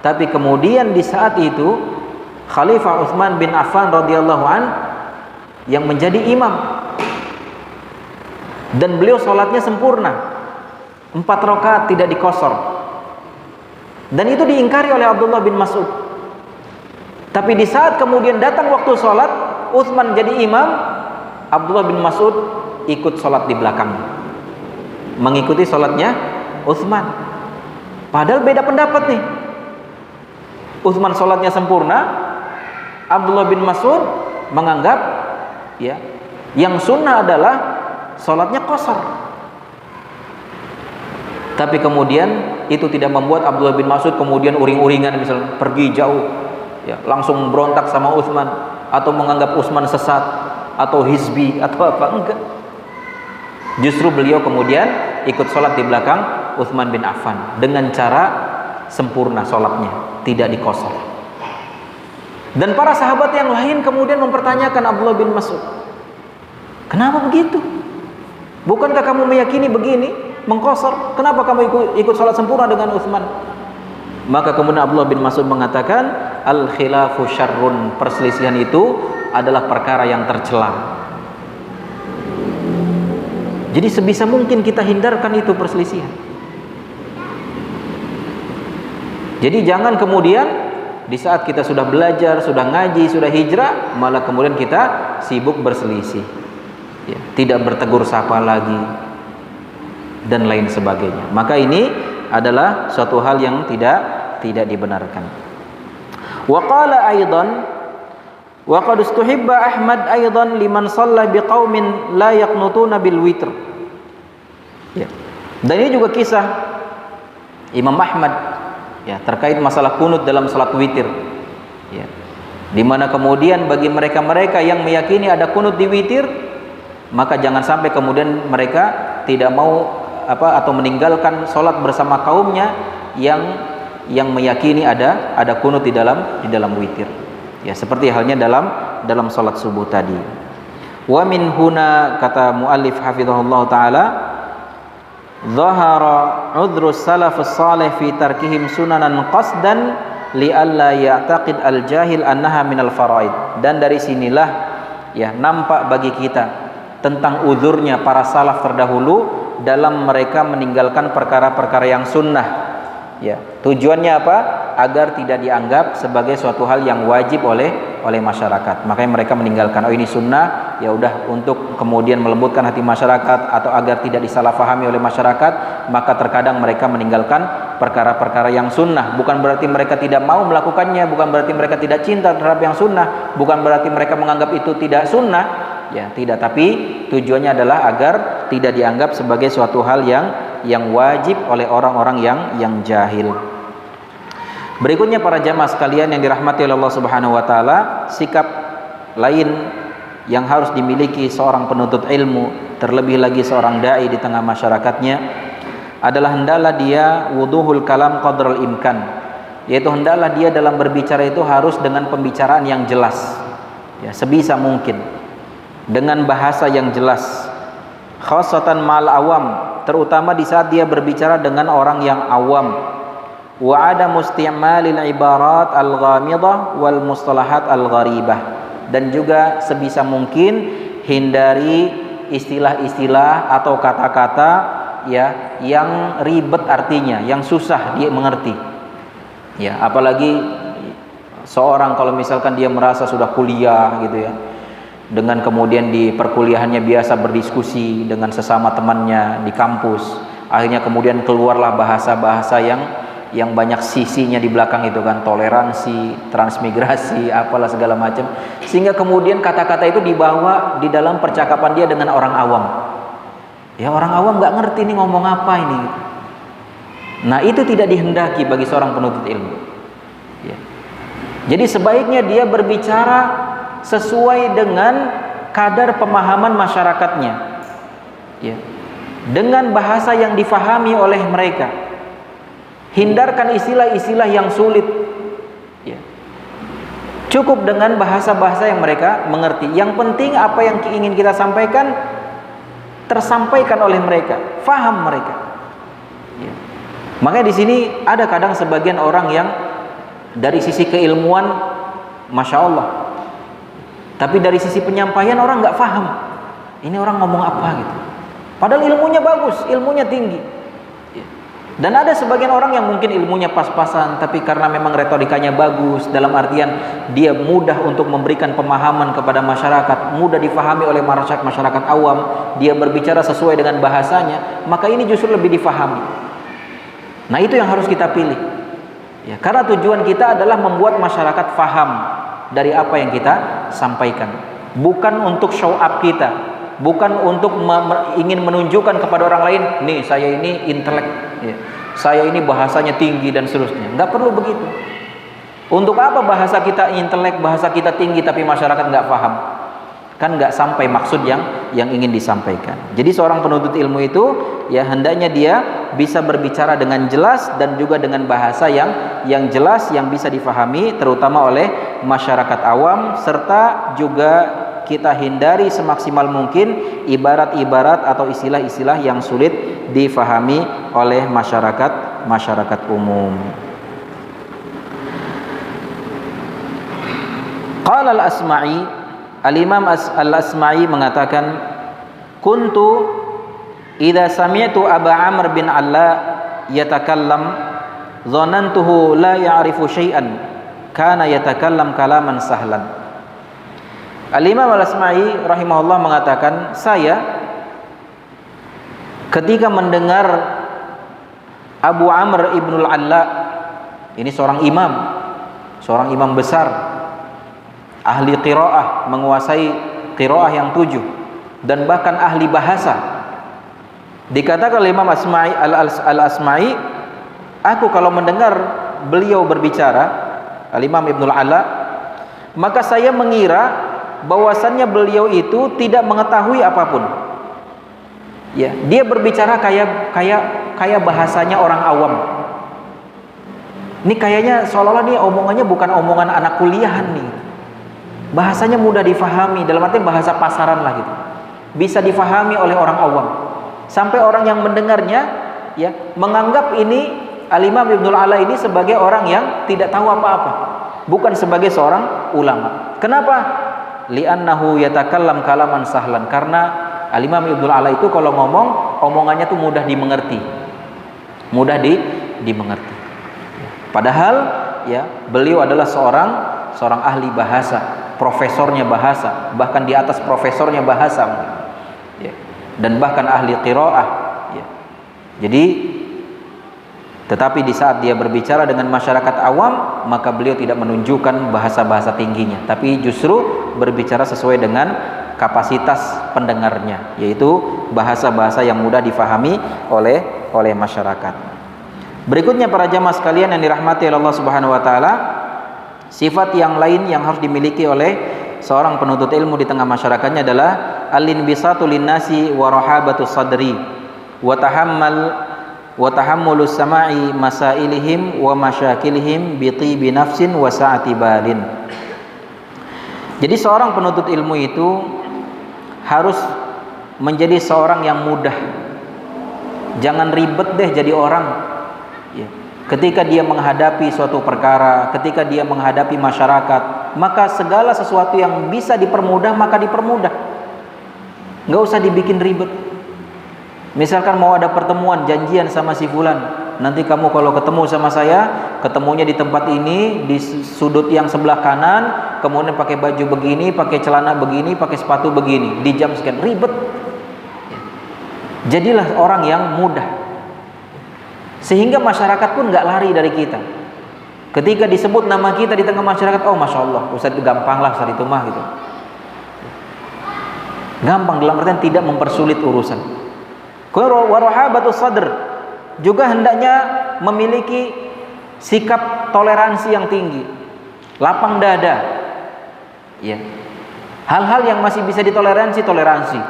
Tapi kemudian di saat itu Khalifah Utsman bin Affan radhiyallahu an yang menjadi imam, dan beliau sholatnya sempurna, 4 rakaat tidak dikosor, dan itu diingkari oleh Abdullah bin Mas'ud. Tapi di saat kemudian datang waktu sholat, Utsman jadi imam, Abdullah bin Mas'ud ikut sholat di belakangnya, mengikuti sholatnya Utsman. Padahal beda pendapat nih. Utsman sholatnya sempurna, Abdullah bin Mas'ud menganggap ya yang sunnah adalah sholatnya qasar. Tapi kemudian itu tidak membuat Abdullah bin Mas'ud kemudian uring-uringan, misalnya pergi jauh ya, langsung berontak sama Utsman atau menganggap Utsman sesat atau hizbi atau apa, enggak. Justru beliau kemudian ikut sholat di belakang Utsman bin Affan dengan cara sempurna sholatnya, tidak dikosor. Dan para sahabat yang lain kemudian mempertanyakan Abdullah bin Mas'ud, kenapa begitu? Bukankah kamu meyakini begini, mengkosor? Kenapa kamu ikut sholat sempurna dengan Utsman? Maka kemudian Abdullah bin Mas'ud mengatakan, al-khilafu syarrun, perselisihan itu adalah perkara yang tercela. Jadi sebisa mungkin kita hindarkan itu perselisihan. Jadi jangan kemudian di saat kita sudah belajar, sudah ngaji, sudah hijrah, malah kemudian kita sibuk berselisih ya, tidak bertegur sapa lagi dan lain sebagainya. Maka ini adalah suatu hal yang tidak dibenarkan. Wa qala aidan wa qad istuhibba Ahmad aidan liman shalla biqaumin la yaqnutuna bil witr. Ya. Dan ini juga kisah Imam Ahmad ya, terkait masalah kunut dalam salat witir ya, dimana kemudian bagi mereka-mereka yang meyakini ada kunut di witir, maka jangan sampai kemudian mereka tidak mau atau meninggalkan salat bersama kaumnya yang meyakini ada kunut di dalam witir ya, seperti halnya dalam salat subuh tadi. Wa min huna, kata muallif hafizahullah taala, zahara udhrus salafus salih fi tarkihim sunanan qasdan li'alla ya'taqid al-jahil annaha minal faraid. Dan dari sinilah ya nampak bagi kita tentang uzurnya para salaf terdahulu dalam mereka meninggalkan perkara-perkara yang sunnah ya. Tujuannya apa? Agar tidak dianggap sebagai suatu hal yang wajib oleh masyarakat. Makanya mereka meninggalkan, oh ini sunnah, ya udah, untuk kemudian melembutkan hati masyarakat atau agar tidak disalahfahami oleh masyarakat, maka terkadang mereka meninggalkan perkara-perkara yang sunnah. Bukan berarti mereka tidak mau melakukannya, bukan berarti mereka tidak cinta terhadap yang sunnah, bukan berarti mereka menganggap itu tidak sunnah, ya tidak. Tapi tujuannya adalah agar tidak dianggap sebagai suatu hal yang wajib oleh orang-orang yang jahil. Berikutnya para jamaah sekalian yang dirahmati oleh Allah Subhanahu wa taala, sikap lain yang harus dimiliki seorang penuntut ilmu, terlebih lagi seorang dai di tengah masyarakatnya, adalah hendaklah dia wuduhul kalam qadral imkan, yaitu hendaklah dia dalam berbicara itu harus dengan pembicaraan yang jelas, ya, sebisa mungkin dengan bahasa yang jelas, khassatan mal awam, terutama di saat dia berbicara dengan orang yang awam, wa ada musti'malil ibarat al-ghamidah wal mustalahat al-gharibah, dan juga sebisa mungkin hindari istilah-istilah atau kata-kata, ya, yang ribet artinya, yang susah dia mengerti, ya, apalagi seorang kalau misalkan dia merasa sudah kuliah gitu ya, dengan kemudian di perkuliahannya biasa berdiskusi dengan sesama temannya di kampus, akhirnya kemudian keluarlah bahasa-bahasa yang banyak sisinya di belakang itu kan, toleransi, transmigrasi, apalah segala macam, sehingga kemudian kata-kata itu dibawa di dalam percakapan dia dengan orang awam. Ya, orang awam nggak ngerti ini ngomong apa ini. Nah, itu tidak dihendaki bagi seorang penuntut ilmu. Ya. Jadi sebaiknya dia berbicara sesuai dengan kadar pemahaman masyarakatnya, ya, dengan bahasa yang difahami oleh mereka. Hindarkan istilah-istilah yang sulit, ya. Cukup dengan bahasa-bahasa yang mereka mengerti. Yang penting apa yang ingin kita sampaikan tersampaikan oleh mereka, faham mereka, ya. Makanya di sini ada kadang sebagian orang yang dari sisi keilmuan masya Allah, tapi dari sisi penyampaian orang nggak paham. Ini orang ngomong apa gitu. Padahal ilmunya bagus, ilmunya tinggi. Dan ada sebagian orang yang mungkin ilmunya pas-pasan, tapi karena memang retorikanya bagus, dalam artian dia mudah untuk memberikan pemahaman kepada masyarakat, mudah difahami oleh masyarakat awam, dia berbicara sesuai dengan bahasanya, maka ini justru lebih difahami. Nah, itu yang harus kita pilih, ya, karena tujuan kita adalah membuat masyarakat faham dari apa yang kita sampaikan, bukan untuk show up kita, bukan untuk ingin menunjukkan kepada orang lain, nih saya ini intelek, ya, saya ini bahasanya tinggi dan seterusnya. Nggak perlu begitu. Untuk apa bahasa kita intelek, bahasa kita tinggi tapi masyarakat nggak paham? Kan nggak sampai maksud yang ingin disampaikan. Jadi seorang penuntut ilmu itu, ya, hendaknya dia bisa berbicara dengan jelas dan juga dengan bahasa yang jelas, yang bisa difahami terutama oleh masyarakat awam, serta juga kita hindari semaksimal mungkin ibarat-ibarat atau istilah-istilah yang sulit difahami oleh masyarakat umum. Qala al-Asma'i, al-Imam al-Asma'i mengatakan, kuntu idza sami'tu Aba Amr bin Alla yatakallam dhanantuhu la ya'rifu syai'an kana yatakallam kalaman sahlan. Al-Imam Al-Asma'i rahimahullah mengatakan, saya ketika mendengar Abu Amr ibnul Alla, ini seorang imam besar, ahli qiraah, menguasai qiraah yang 7, dan bahkan ahli bahasa. Dikatakan oleh Imam Al-Asma'i, aku kalau mendengar beliau berbicara, Al-Imam Ibnul Alla, maka saya mengira bahwasannya beliau itu tidak mengetahui apapun. Ya, dia berbicara kayak bahasanya orang awam. Ini kayaknya seolah-olah nih omongannya bukan omongan anak kuliahan nih. Bahasanya mudah difahami, dalam arti bahasa pasaran lah gitu. Bisa difahami oleh orang awam. Sampai orang yang mendengarnya, ya, menganggap ini Al-Imam Ibnul Alla ini sebagai orang yang tidak tahu apa-apa, bukan sebagai seorang ulama. Kenapa? Li'annahu yatakallam kalaman sahlan, karena Al-Imam Ibnul Alla itu kalau ngomong, omongannya tuh mudah dimengerti. Dimengerti. Padahal, ya, beliau adalah seorang ahli bahasa, profesornya bahasa, bahkan di atas profesornya bahasa, ya, dan bahkan ahli qiraah, ya. Jadi, tetapi di saat dia berbicara dengan masyarakat awam, maka beliau tidak menunjukkan bahasa-bahasa tingginya, tapi justru berbicara sesuai dengan kapasitas pendengarnya, yaitu bahasa-bahasa yang mudah difahami oleh masyarakat. Berikutnya para jamaah sekalian yang dirahmati oleh Allah Subhanahu wa taala, sifat yang lain yang harus dimiliki oleh seorang penuntut ilmu di tengah masyarakatnya adalah al-inbisatu linnasi wa rahabatu sadri wa tahammulus sama'i masailihim wa masyakilihim bi tibi nafsin wa sa'ati balin. Jadi seorang penuntut ilmu itu harus menjadi seorang yang mudah. Jangan ribet deh jadi orang. Ya. Ketika dia menghadapi suatu perkara, ketika dia menghadapi masyarakat, maka segala sesuatu yang bisa dipermudah maka dipermudah. Nggak usah dibikin ribet. Misalkan mau ada pertemuan, janjian sama si fulan, nanti kamu kalau ketemu sama saya, ketemunya di tempat ini, di sudut yang sebelah kanan, kemudian pakai baju begini, pakai celana begini, pakai sepatu begini, di jam sekian, ribet. Jadilah orang yang mudah, sehingga masyarakat pun nggak lari dari kita. Ketika disebut nama kita di tengah masyarakat, oh masya Allah, Ustaz itu gampang lah, Ustaz itu mah gitu. Gampang dalam artian tidak mempersulit urusan. Warahabatus sadr juga hendaknya memiliki sikap toleransi yang tinggi, lapang dada. Ya. Hal-hal yang masih bisa ditoleransi, toleransi.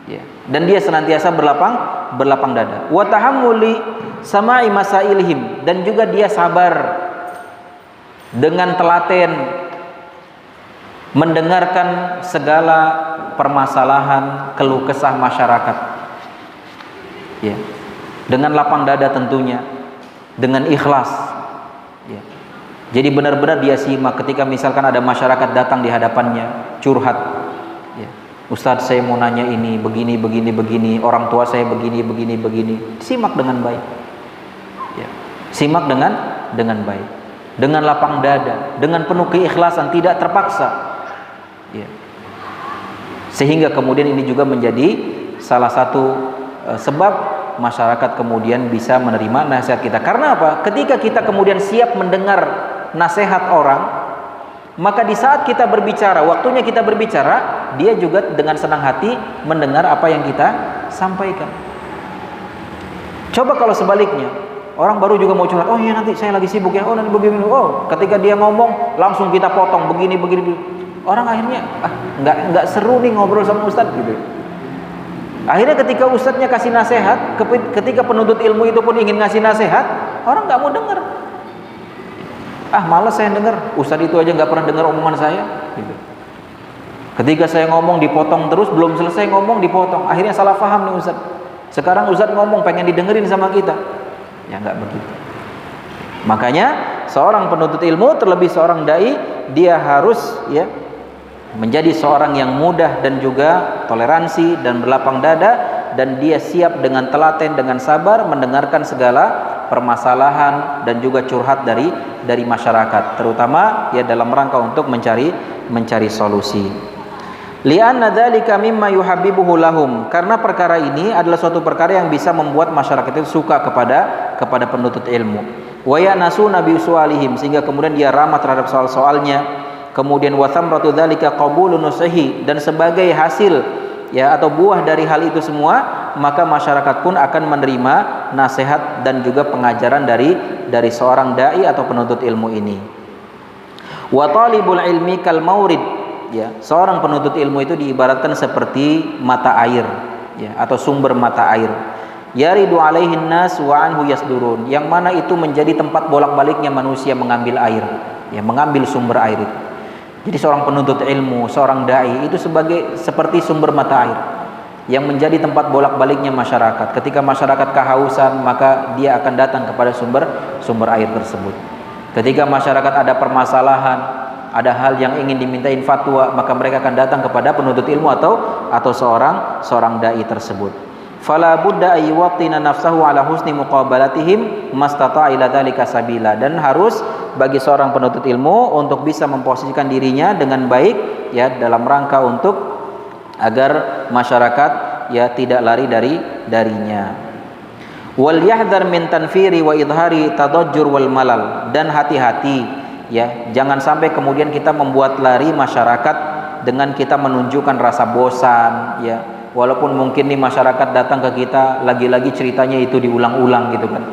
Ya. Dan dia senantiasa berlapang dada. Wa tahammuli sama'i masailihim, dan juga dia sabar dengan telaten mendengarkan segala permasalahan keluh kesah masyarakat. Ya. Dengan lapang dada tentunya, dengan ikhlas. Ya. Jadi benar-benar dia simak ketika misalkan ada masyarakat datang di hadapannya curhat. Ya. Ustadz, saya mau nanya ini, begini, orang tua saya begini. Simak dengan baik. Ya. Simak dengan baik, dengan lapang dada, dengan penuh keikhlasan, tidak terpaksa. Ya. Sehingga kemudian ini juga menjadi salah satu sebab masyarakat kemudian bisa menerima nasihat kita. Karena apa? Ketika kita kemudian siap mendengar nasihat orang, maka di saat kita berbicara, waktunya kita berbicara, dia juga dengan senang hati mendengar apa yang kita sampaikan. Coba kalau sebaliknya, orang baru juga mau curhat, oh iya nanti saya lagi sibuk ya, oh nanti begini, oh ketika dia ngomong langsung kita potong begini. Orang akhirnya nggak seru nih ngobrol sama Ustadz gitu. Akhirnya ketika Ustadznya kasih nasihat, ketika penuntut ilmu itu pun ingin ngasih nasihat, orang nggak mau dengar. Malas saya dengar, Ustadz itu aja nggak pernah dengar omongan saya. Gitu. Ketika saya ngomong dipotong terus, belum selesai ngomong dipotong. Akhirnya salah paham nih Ustadz. Sekarang Ustadz ngomong pengen didengerin sama kita. Ya nggak begitu. Makanya seorang penuntut ilmu, terlebih seorang dai, dia harus ya menjadi seorang yang mudah dan juga toleransi dan berlapang dada, dan dia siap dengan telaten, dengan sabar mendengarkan segala permasalahan dan juga curhat dari masyarakat, terutama ya dalam rangka untuk mencari solusi. Li'anna dzalika mimma yuhabbibuhu lahum, karena perkara ini adalah suatu perkara yang bisa membuat masyarakat itu suka kepada penuntut ilmu. Wa yanasuna bi su'alihim, sehingga kemudian dia ramah terhadap soal-soalnya. Kemudian wa thamratu dzalika qabulun nusihi, dan sebagai hasil ya atau buah dari hal itu semua, maka masyarakat pun akan menerima nasihat dan juga pengajaran dari seorang dai atau penuntut ilmu ini. Wa talibul ilmi kal maurid, ya, seorang penuntut ilmu itu diibaratkan seperti mata air ya atau sumber mata air. Yaridu alaihin nas wa anhu yasdurun, yang mana itu menjadi tempat bolak-baliknya manusia mengambil air, ya, mengambil sumber air itu. Jadi seorang penuntut ilmu, seorang dai itu seperti sumber mata air yang menjadi tempat bolak-baliknya masyarakat. Ketika masyarakat kehausan, maka dia akan datang kepada sumber air tersebut. Ketika masyarakat ada permasalahan, ada hal yang ingin dimintain fatwa, maka mereka akan datang kepada penuntut ilmu atau seorang dai tersebut. Fala budda ayyuwatina nafsahu ala husni muqabalatihim mastata'a ila dzalika sabila, dan harus bagi seorang penuntut ilmu untuk bisa memposisikan dirinya dengan baik ya dalam rangka untuk agar masyarakat ya tidak lari darinya. Wal yahdhar min tanfiri wa idhari tadajjur wal malal, dan hati-hati ya, jangan sampai kemudian kita membuat lari masyarakat dengan kita menunjukkan rasa bosan ya. Walaupun mungkin nih masyarakat datang ke kita, lagi-lagi ceritanya itu diulang-ulang gitu kan.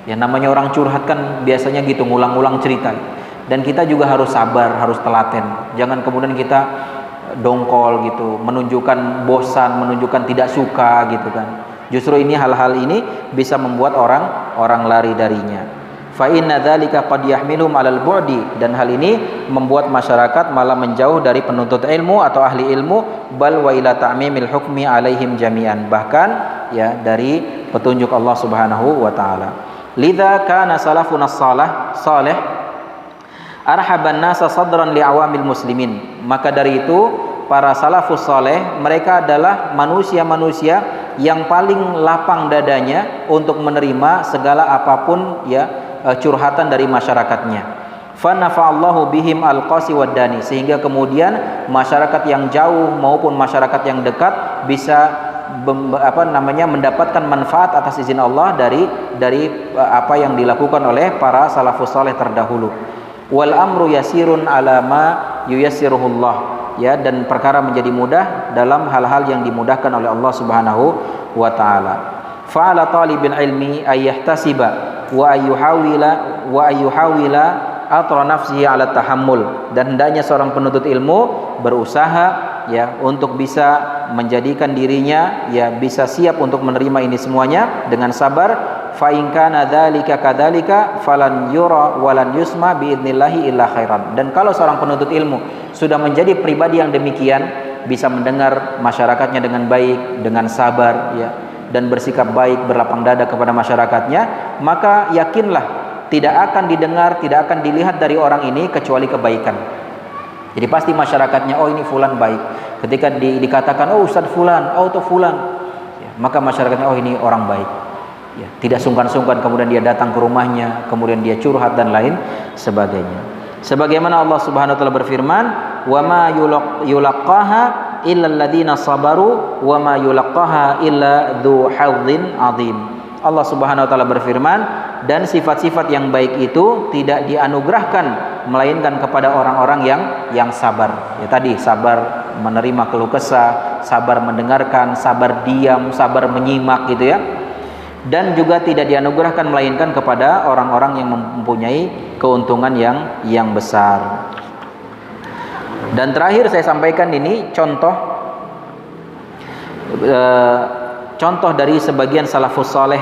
Ya namanya orang curhat kan biasanya gitu, ngulang-ulang cerita. Dan kita juga harus sabar, harus telaten. Jangan kemudian kita dongkol gitu, menunjukkan bosan, menunjukkan tidak suka gitu kan. Justru ini hal-hal ini bisa membuat orang lari darinya. Fa inna dzalika qad yahmilum 'alal bu'di, dan hal ini membuat masyarakat malah menjauh dari penuntut ilmu atau ahli ilmu, bal wa ila ta'mimil hukmi 'alaihim jami'an, bahkan ya dari petunjuk Allah Subhanahu wa taala. Lidza kana salafuna salih arhaban nasa sadran li awamil muslimin. Maka dari itu para salafus saleh mereka adalah manusia-manusia yang paling lapang dadanya untuk menerima segala apapun ya curhatan dari masyarakatnya. Fa nafa'allahu bihim alqasi waddani, sehingga kemudian masyarakat yang jauh maupun masyarakat yang dekat bisa mendapatkan manfaat atas izin Allah dari apa yang dilakukan oleh para salafus saleh terdahulu. Wal amru yasirun ala ma yuyassiruhullah, ya, dan perkara menjadi mudah dalam hal-hal yang dimudahkan oleh Allah Subhanahu wa taala. Fa'ala talibil ilmi ay yahtasiba wa ayyuhawila atra nafsihi ala tahammul, dan hendaknya seorang penuntut ilmu berusaha ya untuk bisa menjadikan dirinya ya bisa siap untuk menerima ini semuanya dengan sabar. Fa in kana dzalika kadzalika falan yura walan yusma biidnillahi illa khairan. Dan kalau seorang penuntut ilmu sudah menjadi pribadi yang demikian, bisa mendengar masyarakatnya dengan baik, dengan sabar ya, dan bersikap baik, berlapang dada kepada masyarakatnya, maka yakinlah tidak akan didengar, tidak akan dilihat dari orang ini kecuali kebaikan. Jadi pasti masyarakatnya, oh ini fulan baik. Ketika dikatakan oh Ustaz fulan, oh itu fulan ya, maka masyarakatnya oh ini orang baik ya, tidak sungkan-sungkan kemudian dia datang ke rumahnya, kemudian dia curhat dan lain sebagainya. Sebagaimana Allah Subhanahu wa taala berfirman, wa ma yulaqqaha illa alladziina sabaru wa ma yulaqqaha illa dzu hadzin adzim. Allah Subhanahu wa taala berfirman, dan sifat-sifat yang baik itu tidak dianugerahkan melainkan kepada orang-orang yang sabar. Ya tadi, sabar menerima keluh kesah, sabar mendengarkan, sabar diam, sabar menyimak gitu ya. Dan juga tidak dianugerahkan melainkan kepada orang-orang yang mempunyai keuntungan yang besar. Dan terakhir saya sampaikan ini contoh dari sebagian salafus saleh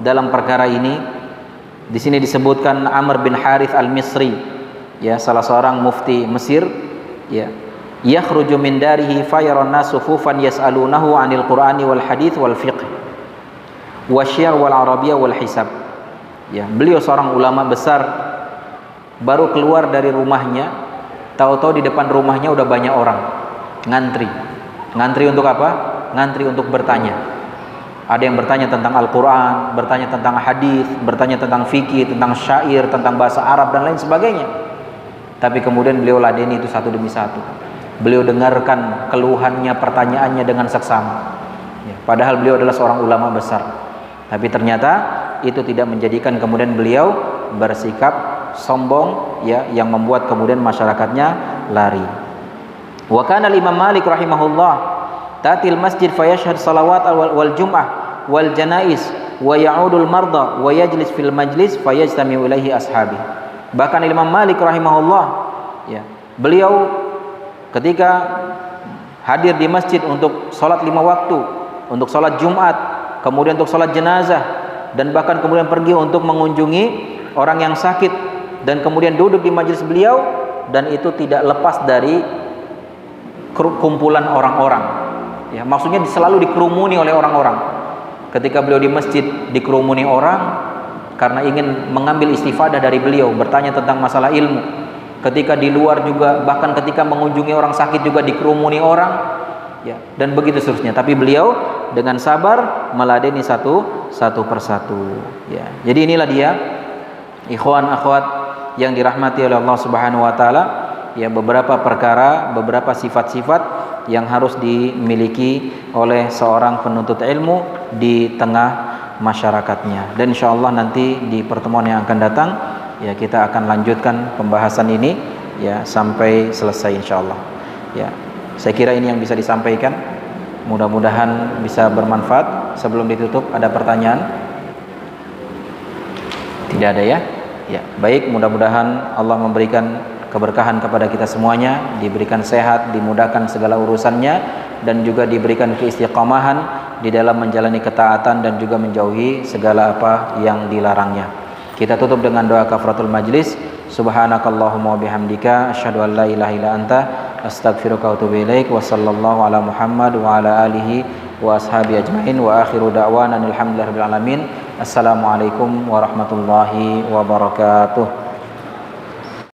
dalam perkara ini. Di sini disebutkan Amr bin Harith al-Misri, ya, salah seorang mufti Mesir, ya. Yakhruju min darihi fayaran nasu sufufan yas'alunahu 'anil Qur'ani wal hadits wal fiqh wasyar wal arabiyah wal hisab. Ya, beliau seorang ulama besar, baru keluar dari rumahnya, tahu-tahu di depan rumahnya udah banyak orang ngantri. Ngantri untuk apa? Ngantri untuk bertanya. Ada yang bertanya tentang Al-Quran, bertanya tentang hadis, bertanya tentang fikih, tentang syair, tentang bahasa Arab dan lain sebagainya. Tapi kemudian beliau ladeni itu satu demi satu. Beliau dengarkan keluhannya, pertanyaannya dengan seksama. Ya, padahal beliau adalah seorang ulama besar. Tapi ternyata itu tidak menjadikan kemudian beliau bersikap sombong, ya, yang membuat kemudian masyarakatnya lari. Wa kana Imam Malik rahimahullah tatil masjid fayashhad salawat wal jum'ah wal janaiz wa ya'udul marda wa yajlis fil majlis fayajtami'u ilaihi ashabi. Bahkan Imam Malik rahimahullah, ya, beliau ketika hadir di masjid untuk salat 5 waktu, untuk salat Jumat, kemudian untuk salat jenazah, dan bahkan kemudian pergi untuk mengunjungi orang yang sakit, dan kemudian duduk di majelis beliau, dan itu tidak lepas dari kumpulan orang-orang. Ya, maksudnya selalu dikerumuni oleh orang-orang. Ketika beliau di masjid dikerumuni orang karena ingin mengambil istifadah dari beliau, bertanya tentang masalah ilmu. Ketika di luar juga, bahkan ketika mengunjungi orang sakit juga dikerumuni orang, ya, dan begitu seterusnya. Tapi beliau dengan sabar meladeni satu persatu, ya. Jadi inilah dia, ikhwan akhwat yang dirahmati oleh Allah Subhanahu wa taala, ya, beberapa perkara, beberapa sifat-sifat yang harus dimiliki oleh seorang penuntut ilmu di tengah masyarakatnya. Dan insyaallah nanti di pertemuan yang akan datang, ya, kita akan lanjutkan pembahasan ini, ya, sampai selesai insyaallah. Ya, saya kira ini yang bisa disampaikan. Mudah-mudahan bisa bermanfaat. Sebelum ditutup, ada pertanyaan? Tidak ada, ya? Ya, baik, mudah-mudahan Allah memberikan keberkahan kepada kita semuanya, diberikan sehat, dimudahkan segala urusannya, dan juga diberikan keistiqomahan di dalam menjalani ketaatan dan juga menjauhi segala apa yang dilarangnya. Kita tutup dengan doa kafaratul majlis. Subhanakallahumma bihamdika asyhadu an la ilaha illa anta astaghfiruka wa atubu ilaik. Wa sallallahu ala Muhammad wa ala alihi wa ashabi ajmain wa akhiru da'wana alhamdulillahirabbil alamin. Assalamualaikum warahmatullahi wabarakatuh.